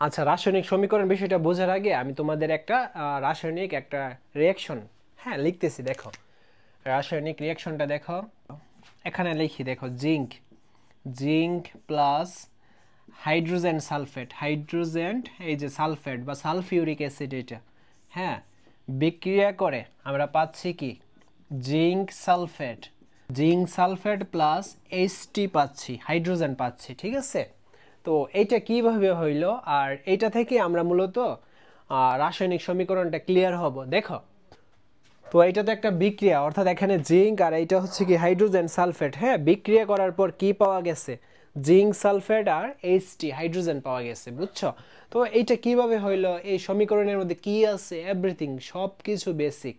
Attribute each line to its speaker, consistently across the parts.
Speaker 1: আচ্ছা, রাসায়নিক সমীকরণ বিষয়টা বোঝার আগে আমি তোমাদের একটা রাসায়নিক একটা রিঅ্যাকশন হ্যাঁ লিখতেছি। দেখো রাসায়নিক রিঅ্যাকশনটা দেখো, এখানে লিখি দেখো, zinc zinc plus hydrogen sulphate, hydrogen এই যে সালফেট বা সালফিউরিক অ্যাসিড, এটা হ্যাঁ বিক্রিয়া করে আমরা পাচ্ছি কি zinc sulphate, zinc sulphate plus এইচটি পাচ্ছি, হাইড্রোজেন পাচ্ছি। ঠিক আছে, তো এইটা কিভাবে হইলো আর এইটা থেকে আমরা মূলত রাসায়নিক সমীকরণটা ক্লিয়ার হব। দেখো, তো এটা তো একটা বিক্রিয়া, অর্থাৎ এখানে জিঙ্ক আর এইটা হচ্ছে কি হাইড্রোজেন সালফেট, হ্যাঁ বিক্রিয়া করার পর কি পাওয়া গেছে, জিঙ্ক সালফেট আর এইচটি হাইড্রোজেন পাওয়া গেছে, বুঝছো? তো এইটা কিভাবে হইলো, এই সমীকরণের মধ্যে কি আছে, এভরিথিং সব কিছু বেসিক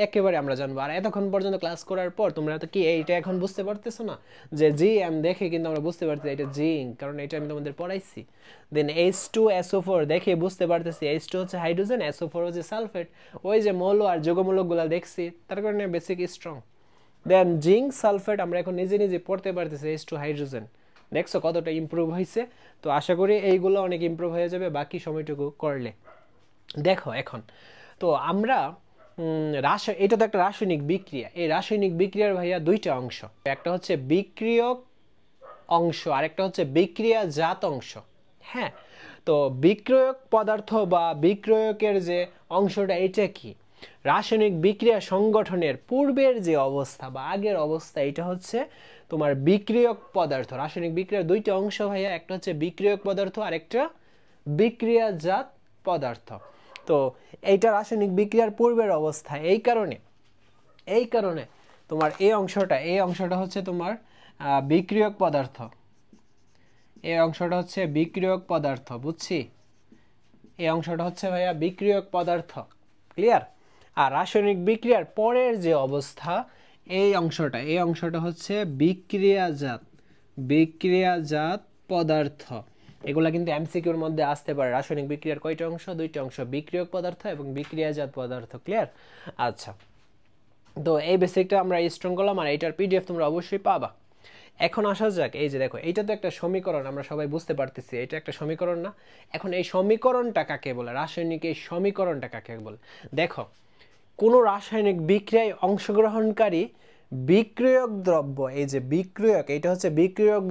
Speaker 1: একেবারে আমরা জানবো। আর এতক্ষণ পর্যন্ত ক্লাস করার পর তোমরা তো কি এইটা এখন বুঝতে পারতেছো না যে জি এম দেখে কিন্তু আমরা বুঝতে পারতেছি এটা জিঙ্ক, কারণ এটা আমি তোমাদের পড়াইছি। দেন H2SO4 দেখে বুঝতে পারতেছি H2 হচ্ছে হাইড্রোজেন, SO4 হচ্ছে সালফেট, ওই যে মৌল আর যৌগমূলকগুলো দেখছি, তার কারণে বেসিক স্ট্রং। দেন জিঙ্ক সালফেট আমরা এখন নিজে নিজে পড়তে পারতেছি H2 হাইড্রোজেন। দেখছো কতটা ইমপ্রুভ হয়েছে? তো আশা করি এইগুলো অনেক ইমপ্রুভ হয়ে যাবে বাকি সময়টুকু করলে। দেখো এখন তো আমরা এটা তো একটা রাসায়নিক বিক্রিয়া, এই রাসায়নিক বিক্রিয়ার ভাইয়া দুইটা অংশ, একটা হচ্ছে বিক্রিয়ক অংশ আর একটা হচ্ছে বিক্রিয়াজাত অংশ। হ্যাঁ, তো বিক্রিয়ক পদার্থ বা বিক্রিয়কের যে অংশটা, এটা কি রাসায়নিক বিক্রিয়া সংগঠনের পূর্বের যে অবস্থা বা আগের অবস্থা, এটা হচ্ছে তোমার বিক্রিয়ক পদার্থ। রাসায়নিক বিক্রিয়ার দুইটা অংশ ভাইয়া, একটা হচ্ছে বিক্রিয়ক পদার্থ আর একটা বিক্রিয়াজাত পদার্থ। তো এইটা রাসায়নিক বিক্রিয়ার পূর্বের অবস্থা, এই কারণে তোমার এই অংশটা হচ্ছে তোমার বিক্রিয়ক পদার্থ, এই অংশটা হচ্ছে বিক্রিয়ক পদার্থ, বুঝছি? এই অংশটা হচ্ছে ভাইয়া বিক্রিয়ক পদার্থ, ক্লিয়ার? আর রাসায়নিক বিক্রিয়ার পরের যে অবস্থা, এই অংশটা হচ্ছে বিক্রিয়াজাত পদার্থ। এগুলা কিন্তু এমসিকিউর মধ্যে আসতে পারে। রাসায়নিক বিক্রিয়ার কয়টা অংশ? দুইটা অংশ, বিক্রিয়ক পদার্থ এবং বিক্রিয়াজাত পদার্থ, ক্লিয়ার? আচ্ছা, তো এই বেসিকটা আমরা স্ট্রং করলাম আর এইটার পিডিএফ তোমরা অবশ্যই পাবা। এখন আসা যাক, এই যে দেখো এইটা তো একটা সমীকরণ, আমরা সবাই বুঝতে পারতেছি এটা একটা সমীকরণ না? এখন এই সমীকরণটা কাকে বলে, রাসায়নিক এই সমীকরণটা কাকে বলে? দেখো, কোনো রাসায়নিক বিক্রিয়ায় অংশগ্রহণকারী বিক্রিয়ক দ্রব্য, এই যে বিক্রিয়ক, এটা হচ্ছে বিক্রিয়ক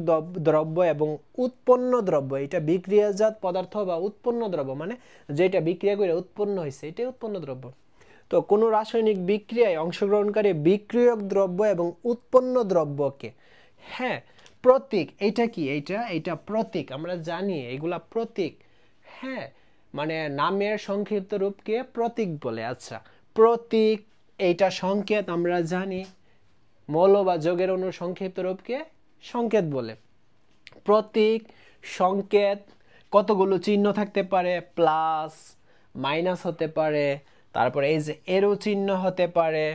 Speaker 1: দ্রব্য এবং উৎপন্ন দ্রব্য, এটা বিক্রিয়াজাত পদার্থ বা উৎপন্ন দ্রব্য, মানে যেটা বিক্রিয়া করে উৎপন্ন হয়েছে এটাই উৎপন্ন দ্রব্য। তো কোনো রাসায়নিক বিক্রিয়ায় অংশগ্রহণকারী বিক্রিয়ক দ্রব্য এবং উৎপন্ন দ্রব্যকে, হ্যাঁ প্রতীক, এইটা কি, এইটা প্রতীক, আমরা জানি এগুলা প্রতীক, হ্যাঁ মানে নামের সংক্ষিপ্ত রূপকে প্রতীক বলে। আচ্ছা, প্রতীক এইটা সংকেত, আমরা জানি মৌল বা যৌগের অণুর সংক্ষিপ্ত রূপকে সংকেত বলে। প্রতীক, সংকেত, কতগুলো চিহ্ন থাকতে পারে, প্লাস মাইনাস হতে পারে, তারপরে এই যে এরো চিহ্ন হতে পারে,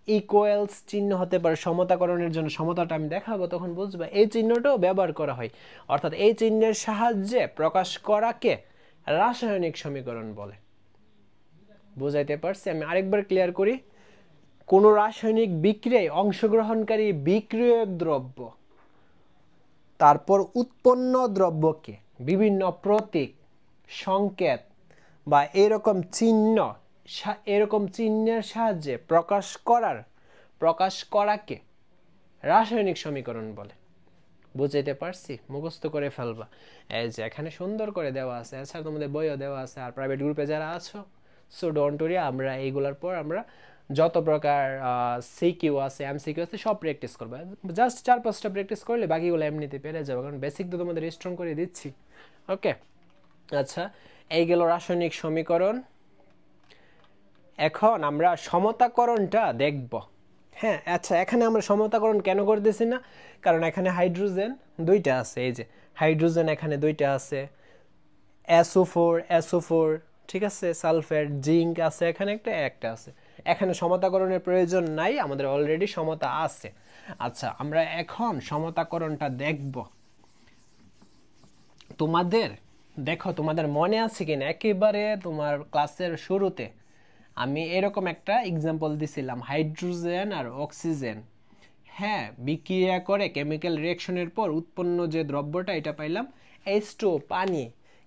Speaker 1: ইকুয়ালস চিহ্ন হতে পারে সমতাকরণের জন্য, সমতাটা আমি দেখাবো তখন বুঝবা, এই চিহ্নটাও ব্যবহার করা হয়। অর্থাৎ এই চিহ্নের সাহায্যে প্রকাশ করাকে রাসায়নিক সমীকরণ বলে। বুঝাইতে পারছি? আমি আরেকবার ক্লিয়ার করি, কোনো রাসায়নিক বিক্রিয়ায় অংশগ্রহণকারী বিক্রিয়ক দ্রব্য তারপর উৎপন্ন দ্রব্যকে বিভিন্ন প্রতীক, সংকেত বা এরকম চিহ্নের সাহায্যে প্রকাশ করাকে রাসায়নিক সমীকরণ বলে। বুঝাইতে পারছি? মুখস্থ করে ফেলবা। এই যে এখানে সুন্দর করে দেওয়া আছে, এছাড়া তোমাদের বইও দেওয়া আছে, আর প্রাইভেট গ্রুপে যারা আছো, সো ডোন্ট ওরি, আমরা এইগুলোর পর আমরা যত প্রকার সিকিউ আছে, এমসিকিউ আছে, সব প্র্যাকটিস করবে। জাস্ট 4-5টা প্র্যাকটিস করলে বাকিগুলো এমনিতে পেরে যাবে, কারণ বেসিক তো তোমাদের স্ট্রং করে দিচ্ছি। ওকে, আচ্ছা, এই গেল রাসায়নিক সমীকরণ। এখন আমরা সমতাকরণটা দেখব। হ্যাঁ, আচ্ছা, এখানে আমরা সমতাকরণ কেন করতেছি না? কারণ এখানে হাইড্রোজেন দুইটা আছে, এই যে হাইড্রোজেন এখানে দুইটা আছে, SO4, ঠিক আছে, সালফেট, জিঙ্ক আছে এখানে একটা আছে, এখানে সমতাকরণের প্রয়োজন নাই, আমাদের অলরেডি সমতা আছে। আচ্ছা, আমরা এখন সমতাকরণটা দেখব। তোমাদের মনে আছে কিনা, একেবারে তোমার ক্লাসের শুরুতে আমি এরকম একটা এক্সাম্পল দিছিলাম, হাইড্রোজেন আর অক্সিজেন, হ্যাঁ বিক্রিয়া করে কেমিক্যাল রিঅ্যাকশনের পর উৎপন্ন যে দ্রব্যটা, এটা পাইলাম H2O, পানি।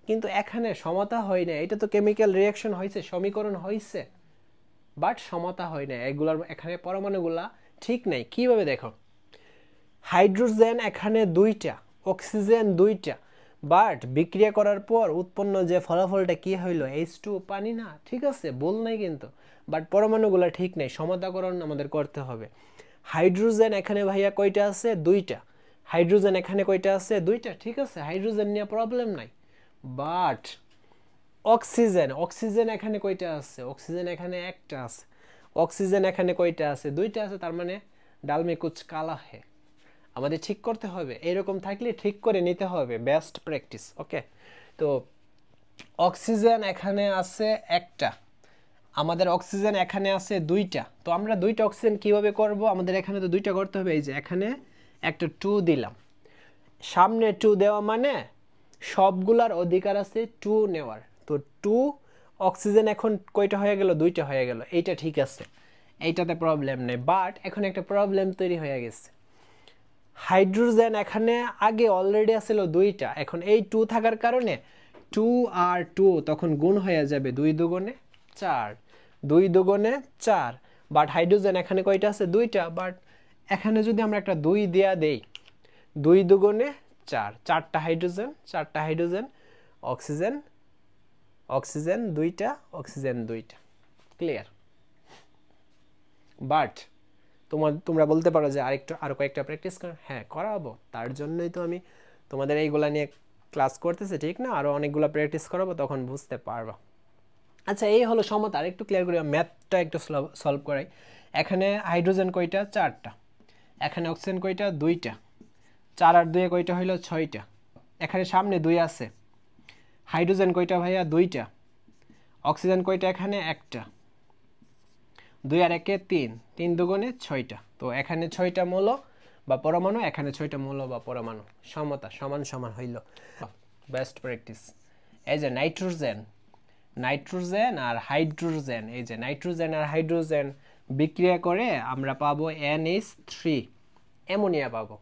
Speaker 1: কিন্তু এখানে সমতা হয় না, এটা তো কেমিক্যাল রিঅ্যাকশন হয়েছে, সমীকরণ হয়েছে, বাট সমতা হয় না, এগুলার এখানে পরমাণুগুলা ঠিক নাই। কিভাবে দেখো, হাইড্রোজেন এখানে দুইটা, অক্সিজেন দুইটা, বাট বিক্রিয়া করার পর উৎপন্ন যে ফলাফলটা কি হইলো, H2 পানি না, ঠিক আছে, বল নাই কিন্তু, বাট পরমাণুগুলা ঠিক নেই, সমতাকরণ আমাদের করতে হবে। হাইড্রোজেন এখানে ভাইয়া কয়টা আছে, দুইটা, হাইড্রোজেন এখানে কয়টা আছে, দুইটা, ঠিক আছে, হাইড্রোজেন নিয়ে প্রবলেম নাই। বাট অক্সিজেন, অক্সিজেন এখানে কয়টা আছে, অক্সিজেন এখানে একটা আছে, অক্সিজেন এখানে কয়টা আছে, দুইটা আছে, তার মানে ডাল মে কুছ কালা হে, আমাদের ঠিক করতে হবে, এরকম থাকলে ঠিক করে নিতে হবে, বেস্ট প্র্যাকটিস। ওকে, তো অক্সিজেন এখানে আছে একটা, আমাদের অক্সিজেন এখানে আছে দুইটা, তো আমরা দুইটা অক্সিজেন কিভাবে করব, আমাদের এখানে তো দুইটা করতে হবে, এই যে এখানে একটা 2 দিলাম, সামনে 2 দেওয়া মানে সবগুলার অধিকার আছে 2 নেওয়ার, তো 2 অক্সিজেন এখন কয়টা হয়ে গেল, দুইটা হয়ে গেল, এইটা ঠিক আছে, এইটাতে প্রবলেম নেই। বাট এখন একটা প্রবলেম তৈরি হয়ে গেছে, হাইড্রোজেন এখানে আগে অলরেডি আছিল দুইটা, এখন এই 2 থাকার কারণে 2 আর 2 তখন গুণ হয়ে যাবে, 2 দুগুণে 4, 2 দুগুণে 4, বাট হাইড্রোজেন এখানে কয়টা আছে, দুইটা, বাট এখানে যদি আমরা একটা 2 দেয়া দেই, 2 দুগুণে 4, 4টা হাইড্রোজেন, 4টা হাইড্রোজেন, অক্সিজেন, অক্সিজেন দুইটা, অক্সিজেন দুইটা, ক্লিয়ার। বাট তোমরা বলতে পারো যে আরো কয়েকটা প্র্যাকটিস কর, হ্যাঁ করাবো, তার জন্যই তো আমি তোমাদের এইগুলা নিয়ে ক্লাস করতেছি, ঠিক না, আরো অনেকগুলো প্র্যাকটিস করাবো, তখন বুঝতে পারবা। আচ্ছা, এই হলো সমতা। আর একটু ক্লিয়ার করি, ম্যাথটা একটু সলভ করাই। এখানে হাইড্রোজেন কয়টা, 4টা, এখানে অক্সিজেন কয়টা, 2টা, 4 আর 2 কয়টা হইলো, 6টা, এখানে সামনে 2 আছে, হাইড্রোজেন কয়টা ভাইয়া, 2টা, অক্সিজেন কয়টা, এখানে একটা, 2 আর 1 3, 3 দুগুণে 6টা, তো এখানে 6টা মৌল বা পরমাণু, এখানে 6টা মৌল বা পরমাণু, সমতা, সমান সমান হইল, বেস্ট প্র্যাকটিস। এই যে নাইট্রোজেন, নাইট্রোজেন আর হাইড্রোজেন, এই যে নাইট্রোজেন আর হাইড্রোজেন বিক্রিয়া করে আমরা পাবো NH3, অ্যামোনিয়া পাবো।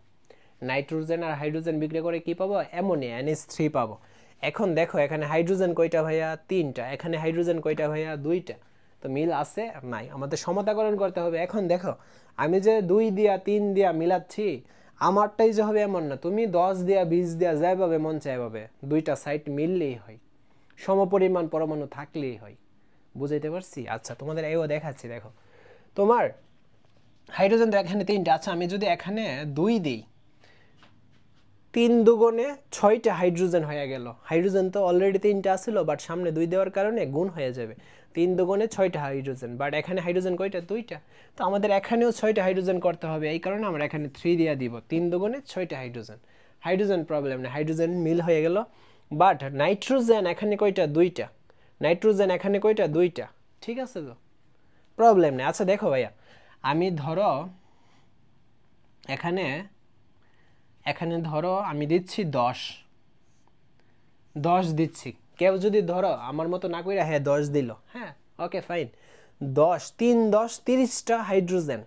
Speaker 1: নাইট্রোজেন আর হাইড্রোজেন বিক্রিয়া করে কি পাবো, অ্যামোনিয়া, NH3 পাবো। এখন দেখো এখানে হাইড্রোজেন কয়টা ভাইয়া, 3টা, এখানে হাইড্রোজেন কয়টা ভাইয়া, 2টা, তো মিল আছে নাই, আমাদের সমতাকরণ করতে হবে। এখন দেখো আমি যে 2 দিয়া 3 দিয়া মিলাচ্ছি, আমারটাই যে হবে এমন না, তুমি 10 দিয়া 20 দিয়া যাইভাবে মন চাইভাবে, দুইটা সাইড মিললেই হয়, সমপরিমাণ পরমাণু থাকলেই হয়, বুঝাইতে পারছি? আচ্ছা, তোমাদের এইও দেখাচ্ছি, দেখো তোমার হাইড্রোজেন তো এখানে 3টা, আচ্ছা আমি যদি এখানে 2 দিই, 3 দুগুণে 6টা হাইড্রোজেন হয়ে গেল, হাইড্রোজেন তো অলরেডি 3টা আসছিল, বাট সামনে 2 দেওয়ার কারণে গুণ হয়ে যাবে, 3 দুগুণে 6টা হাইড্রোজেন, বাট এখানে হাইড্রোজেন কয়টা, 2টা, তো আমাদের এখানেও 6টা হাইড্রোজেন করতে হবে, এই কারণে আমরা এখানে 3 দিয়ে দিব, 3 দুগুণে 6টা হাইড্রোজেন, হাইড্রোজেন প্রবলেম নেই, হাইড্রোজেন মিল হয়ে গেল। বাট নাইট্রোজেন এখানে কয়টা, 2টা, নাইট্রোজেন এখানে কয়টা, 2টা, ঠিক আছে, তো প্রবলেম নেই। আচ্ছা দেখো ভাইয়া, আমি ধরো এখানে ধরো আমি দিচ্ছি 10 দিচ্ছি, কেউ যদি ধরো আমার মতো না কইরা হ্যাঁ 10 দিল, হ্যাঁ ওকে ফাইন, 10 3 10 30টা হাইড্রোজেন,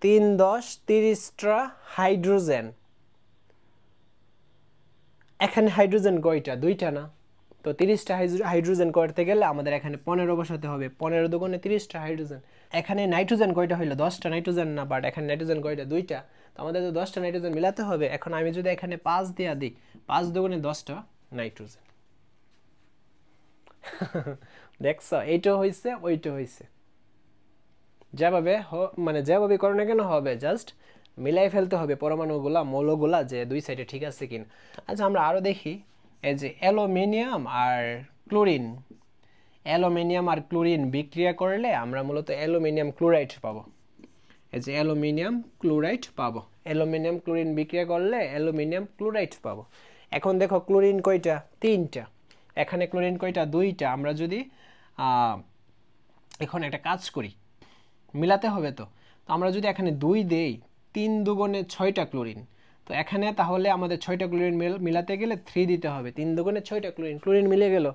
Speaker 1: 3 10 30টা হাইড্রোজেন, এখানে হাইড্রোজেন কয়টা, 2টা না, তো 30টা হাইড্রোজেন করতে গেলে আমাদের এখানে 15 বসাতে হবে, 15 দুগুণে 30টা হাইড্রোজেন। এখানে নাইট্রোজেন কয়টা হইলো, 10টা নাইট্রোজেন না, বাট এখানে নাইট্রোজেন কয়টা, 2টা, তো আমাদের তো 10টা নাইট্রোজেন মিলাতে হবে। এখন আমি যদি এখানে 5 দিয়া দিই, 5 দুগুণে 10টা নাইট্রোজেন। দেখছো, এইটা হইছে ওইটা হইছে, যেভাবে মানে যেভাবে করো না কেন হবে, জাস্ট মিলাই ফেলতে হবে পরমাণুগুলা, মৌলগুলা, যে দুই সাইডে ঠিক আছে কিনা। আচ্ছা আমরা আরো দেখি, এই যে অ্যালুমিনিয়াম আর ক্লোরিন, অ্যালুমিনিয়াম আর ক্লোরিন বিক্রিয়া করলে আমরা মূলত অ্যালুমিনিয়াম ক্লোরাইড পাবো, এই যে অ্যালুমিনিয়াম ক্লোরাইড পাবো, অ্যালুমিনিয়াম ক্লোরিন বিক্রিয়া করলে অ্যালুমিনিয়াম ক্লোরাইড পাবো। এখন দেখো ক্লোরিন কয়টা, 3টা, এখানে ক্লোরিন কয়টা, 2টা, আমরা যদি এখন একটা কাজ করি, মিলাতে হবে, তো আমরা যদি এখানে 2 দেই, 3 দুগুণে 6টা ক্লোরিন, তো এখানে তাহলে আমাদের 6টা ক্লোরিন মিলাতে গেলে 3 দিতে হবে, 3 দুগুণে 6টা ক্লোরিন মিলে গেল।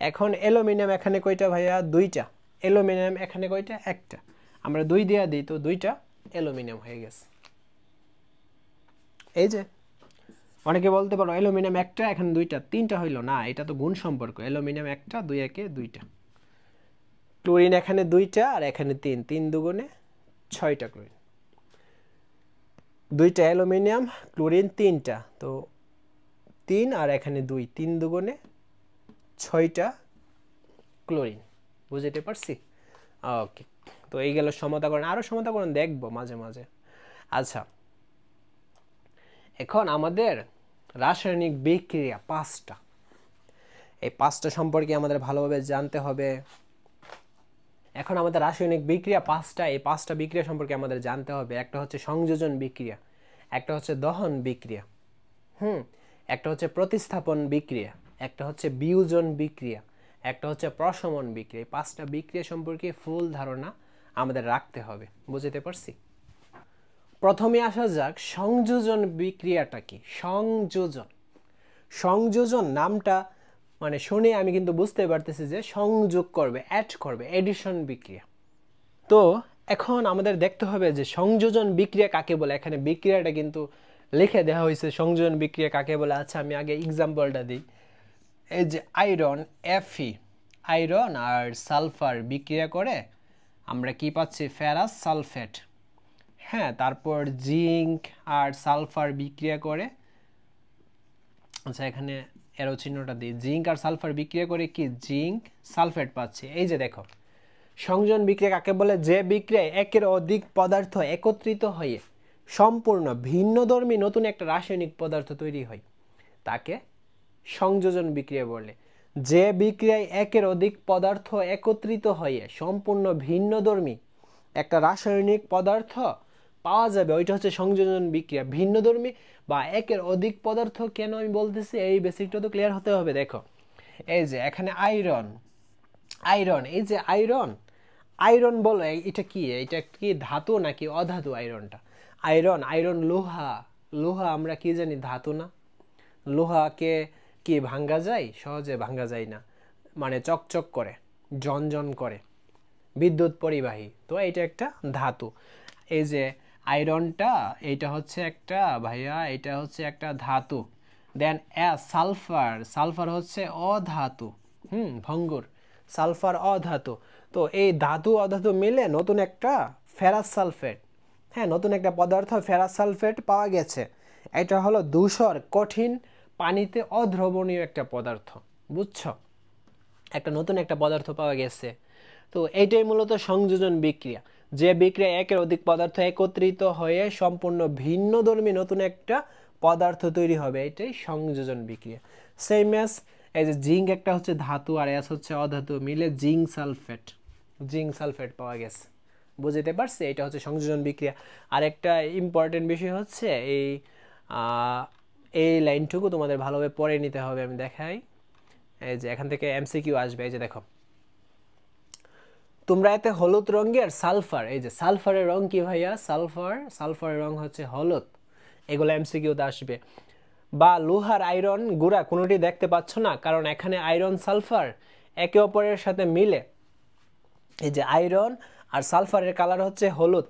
Speaker 1: এখন অ্যালুমিনিয়াম এখানে কয়টা ভাইয়া, 2টা, অ্যালুমিনিয়াম এখানে কয়টা, একটা, আমরা 2 দেয়া দিই, তো 2টা অ্যালুমিনিয়াম হয়ে গেছে। এই যে অনেকে বলতে পারো অ্যালুমিনিয়াম একটা, এখানে দুইটা, তিনটা হইলো না, এটা তো গুণ সম্পর্ক। অ্যালুমিনিয়াম একটা, 2 একে 2টা। ক্লোরিন এখানে 2টা আর এখানে 3, 3 দুগুণে 6টা ক্লোরিন। 2টা অ্যালুমিনিয়াম, ক্লোরিন 3টা, তো 3 আর এখানে 2, 3 দুগুণে 6টা ক্লোরিন। বুঝতে পারছি? ওকে, তো এই গেল সমতাকরণ। আরও সমতাকরণ দেখবো মাঝে মাঝে। আচ্ছা, এখন আমাদের রাসায়নিক বিক্রিয়া 5টা, এই 5টা সম্পর্কে আমাদের ভালোভাবে জানতে হবে। এখন আমাদের রাসায়নিক বিক্রিয়া 5টা, এই 5টা বিক্রিয়া সম্পর্কে আমাদের জানতে হবে। একটা হচ্ছে সংযোজন বিক্রিয়া, একটা হচ্ছে দহন বিক্রিয়া, একটা হচ্ছে প্রতিস্থাপন বিক্রিয়া, একটা হচ্ছে বিয়োজন বিক্রিয়া, একটা হচ্ছে প্রশমন বিক্রিয়া। এই 5টা বিক্রিয়া সম্পর্কে ফুল ধারণা আমাদের রাখতে হবে। বুঝতে পারছি? প্রথমে আসা যাক সংযোজন বিক্রিয়াটা কি। সংযোজন, সংযোজন নামটা মানে শুনে আমি কিন্তু বুঝতে পারতেছি যে সংযোগ করবে, অ্যাড করবে, এডিশন বিক্রিয়া। তো এখন আমাদের দেখতে হবে যে সংযোজন বিক্রিয়া কাকে বলে। এখানে বিক্রিয়াটা কিন্তু লিখে দেওয়া হয়েছে, সংযোজন বিক্রিয়া কাকে বলে। আচ্ছা, আমি আগে এক্সাম্পলটা দিই। এই যে আয়রন Fe, আয়রন আর সালফার বিক্রিয়া করে আমরা কি পাচ্ছি? Ferrous sulphate. হ্যাঁ, তারপর জিঙ্ক আর সালফার বিক্রিয়া করে, আচ্ছা এখানে এরো চিহ্নটা দিই, জিঙ্ক আর সালফার বিক্রিয়া করে কি? জিঙ্ক সালফেট পাচ্ছি। এই যে দেখো, সংযোজন বিক্রিয়া কাকে বলে? যে বিক্রিয়ায় একের অধিক পদার্থ একত্রিত হয়ে সম্পূর্ণ ভিন্নধর্মী নতুন একটা রাসায়নিক পদার্থ তৈরি হয়, তাকে সংযোজন বিক্রিয়া বলে। যে বিক্রিয়ায় একের অধিক পদার্থ একত্রিত হয়ে সম্পূর্ণ ভিন্নধর্মী একটা রাসায়নিক পদার্থ পাওয়া যাবে, ওইটা হচ্ছে সংযোজন বিক্রিয়া। ভিন্নধর্মী বা একের অধিক পদার্থ কেন আমি বলতেছি, এই বেসিকটা তো ক্লিয়ার হতে হবে। দেখো, এই যে এখানে আয়রন, আয়রন, এই যে আয়রন, আয়রন বলো এটা কি? এটা কি ধাতু নাকি অধাতু? আয়রনটা আয়রন, আয়রন লোহা, লোহা আমরা কি জানি? ধাতু না? লোহাকে কি ভাঙ্গা যায়? সহজে ভাঙ্গা যায় না, মানে চকচক করে, ঝনঝন করে, বিদ্যুৎ পরিবাহী, তো এটা একটা ধাতু। এই যে আয়রনটা, এটা হচ্ছে একটা ভাইয়া, এটা হচ্ছে একটা ধাতু। দেন সালফার, সালফার হচ্ছে অধাতু, ভঙ্গুর, সালফার অধাতু। তো এই ধাতু অধাতু মিলে নতুন একটা ফেরাস সালফেট, হ্যাঁ নতুন একটা পদার্থ ফেরাস সালফেট পাওয়া গেছে। এটা হলো ধূসর কঠিন পানিতে অদ্রবণীয় একটা পদার্থ। বুঝছো? একটা নতুন একটা পদার্থ পাওয়া গেছে। তো এইটাই মূলত সংযোজন বিক্রিয়া, যে বিক্রিয়া একের অধিক পদার্থ একত্রিত হয়ে সম্পূর্ণ ভিন্নধর্মী নতুন একটা পদার্থ তৈরি হবে, এটাই সংযোজন বিক্রিয়া। সেম এস এই যে জিঙ্ক একটা হচ্ছে ধাতু আর এস হচ্ছে অধাতু, মিলে জিঙ্ক সালফেট, জিঙ্ক সালফেট পাওয়া গেছে। বুঝতে পারছি? এটা হচ্ছে সংযোজন বিক্রিয়া। আর একটা ইম্পর্টেন্ট বিষয় হচ্ছে এই লাইনটুকু তোমাদের ভালোভাবে পড়ে নিতে হবে। আমি দেখাই, এই যে এখান থেকে এমসিকিউ আসবে। এই যে দেখো, তোমরা এতে হলুদ রঙের সালফার, এই যে সালফারের রং কি ভাইয়া? সালফার, সালফারের রং হচ্ছে হলুদ, এগুলো এমসিকিউতে আসবে। বা লোহার আয়রন গুঁড়া কোনোটি দেখতে পাচ্ছ না, কারণ এখানে আয়রন সালফার একে অপরের সাথে মিলে, এই যে আয়রন আর সালফারের কালার হচ্ছে হলুদ,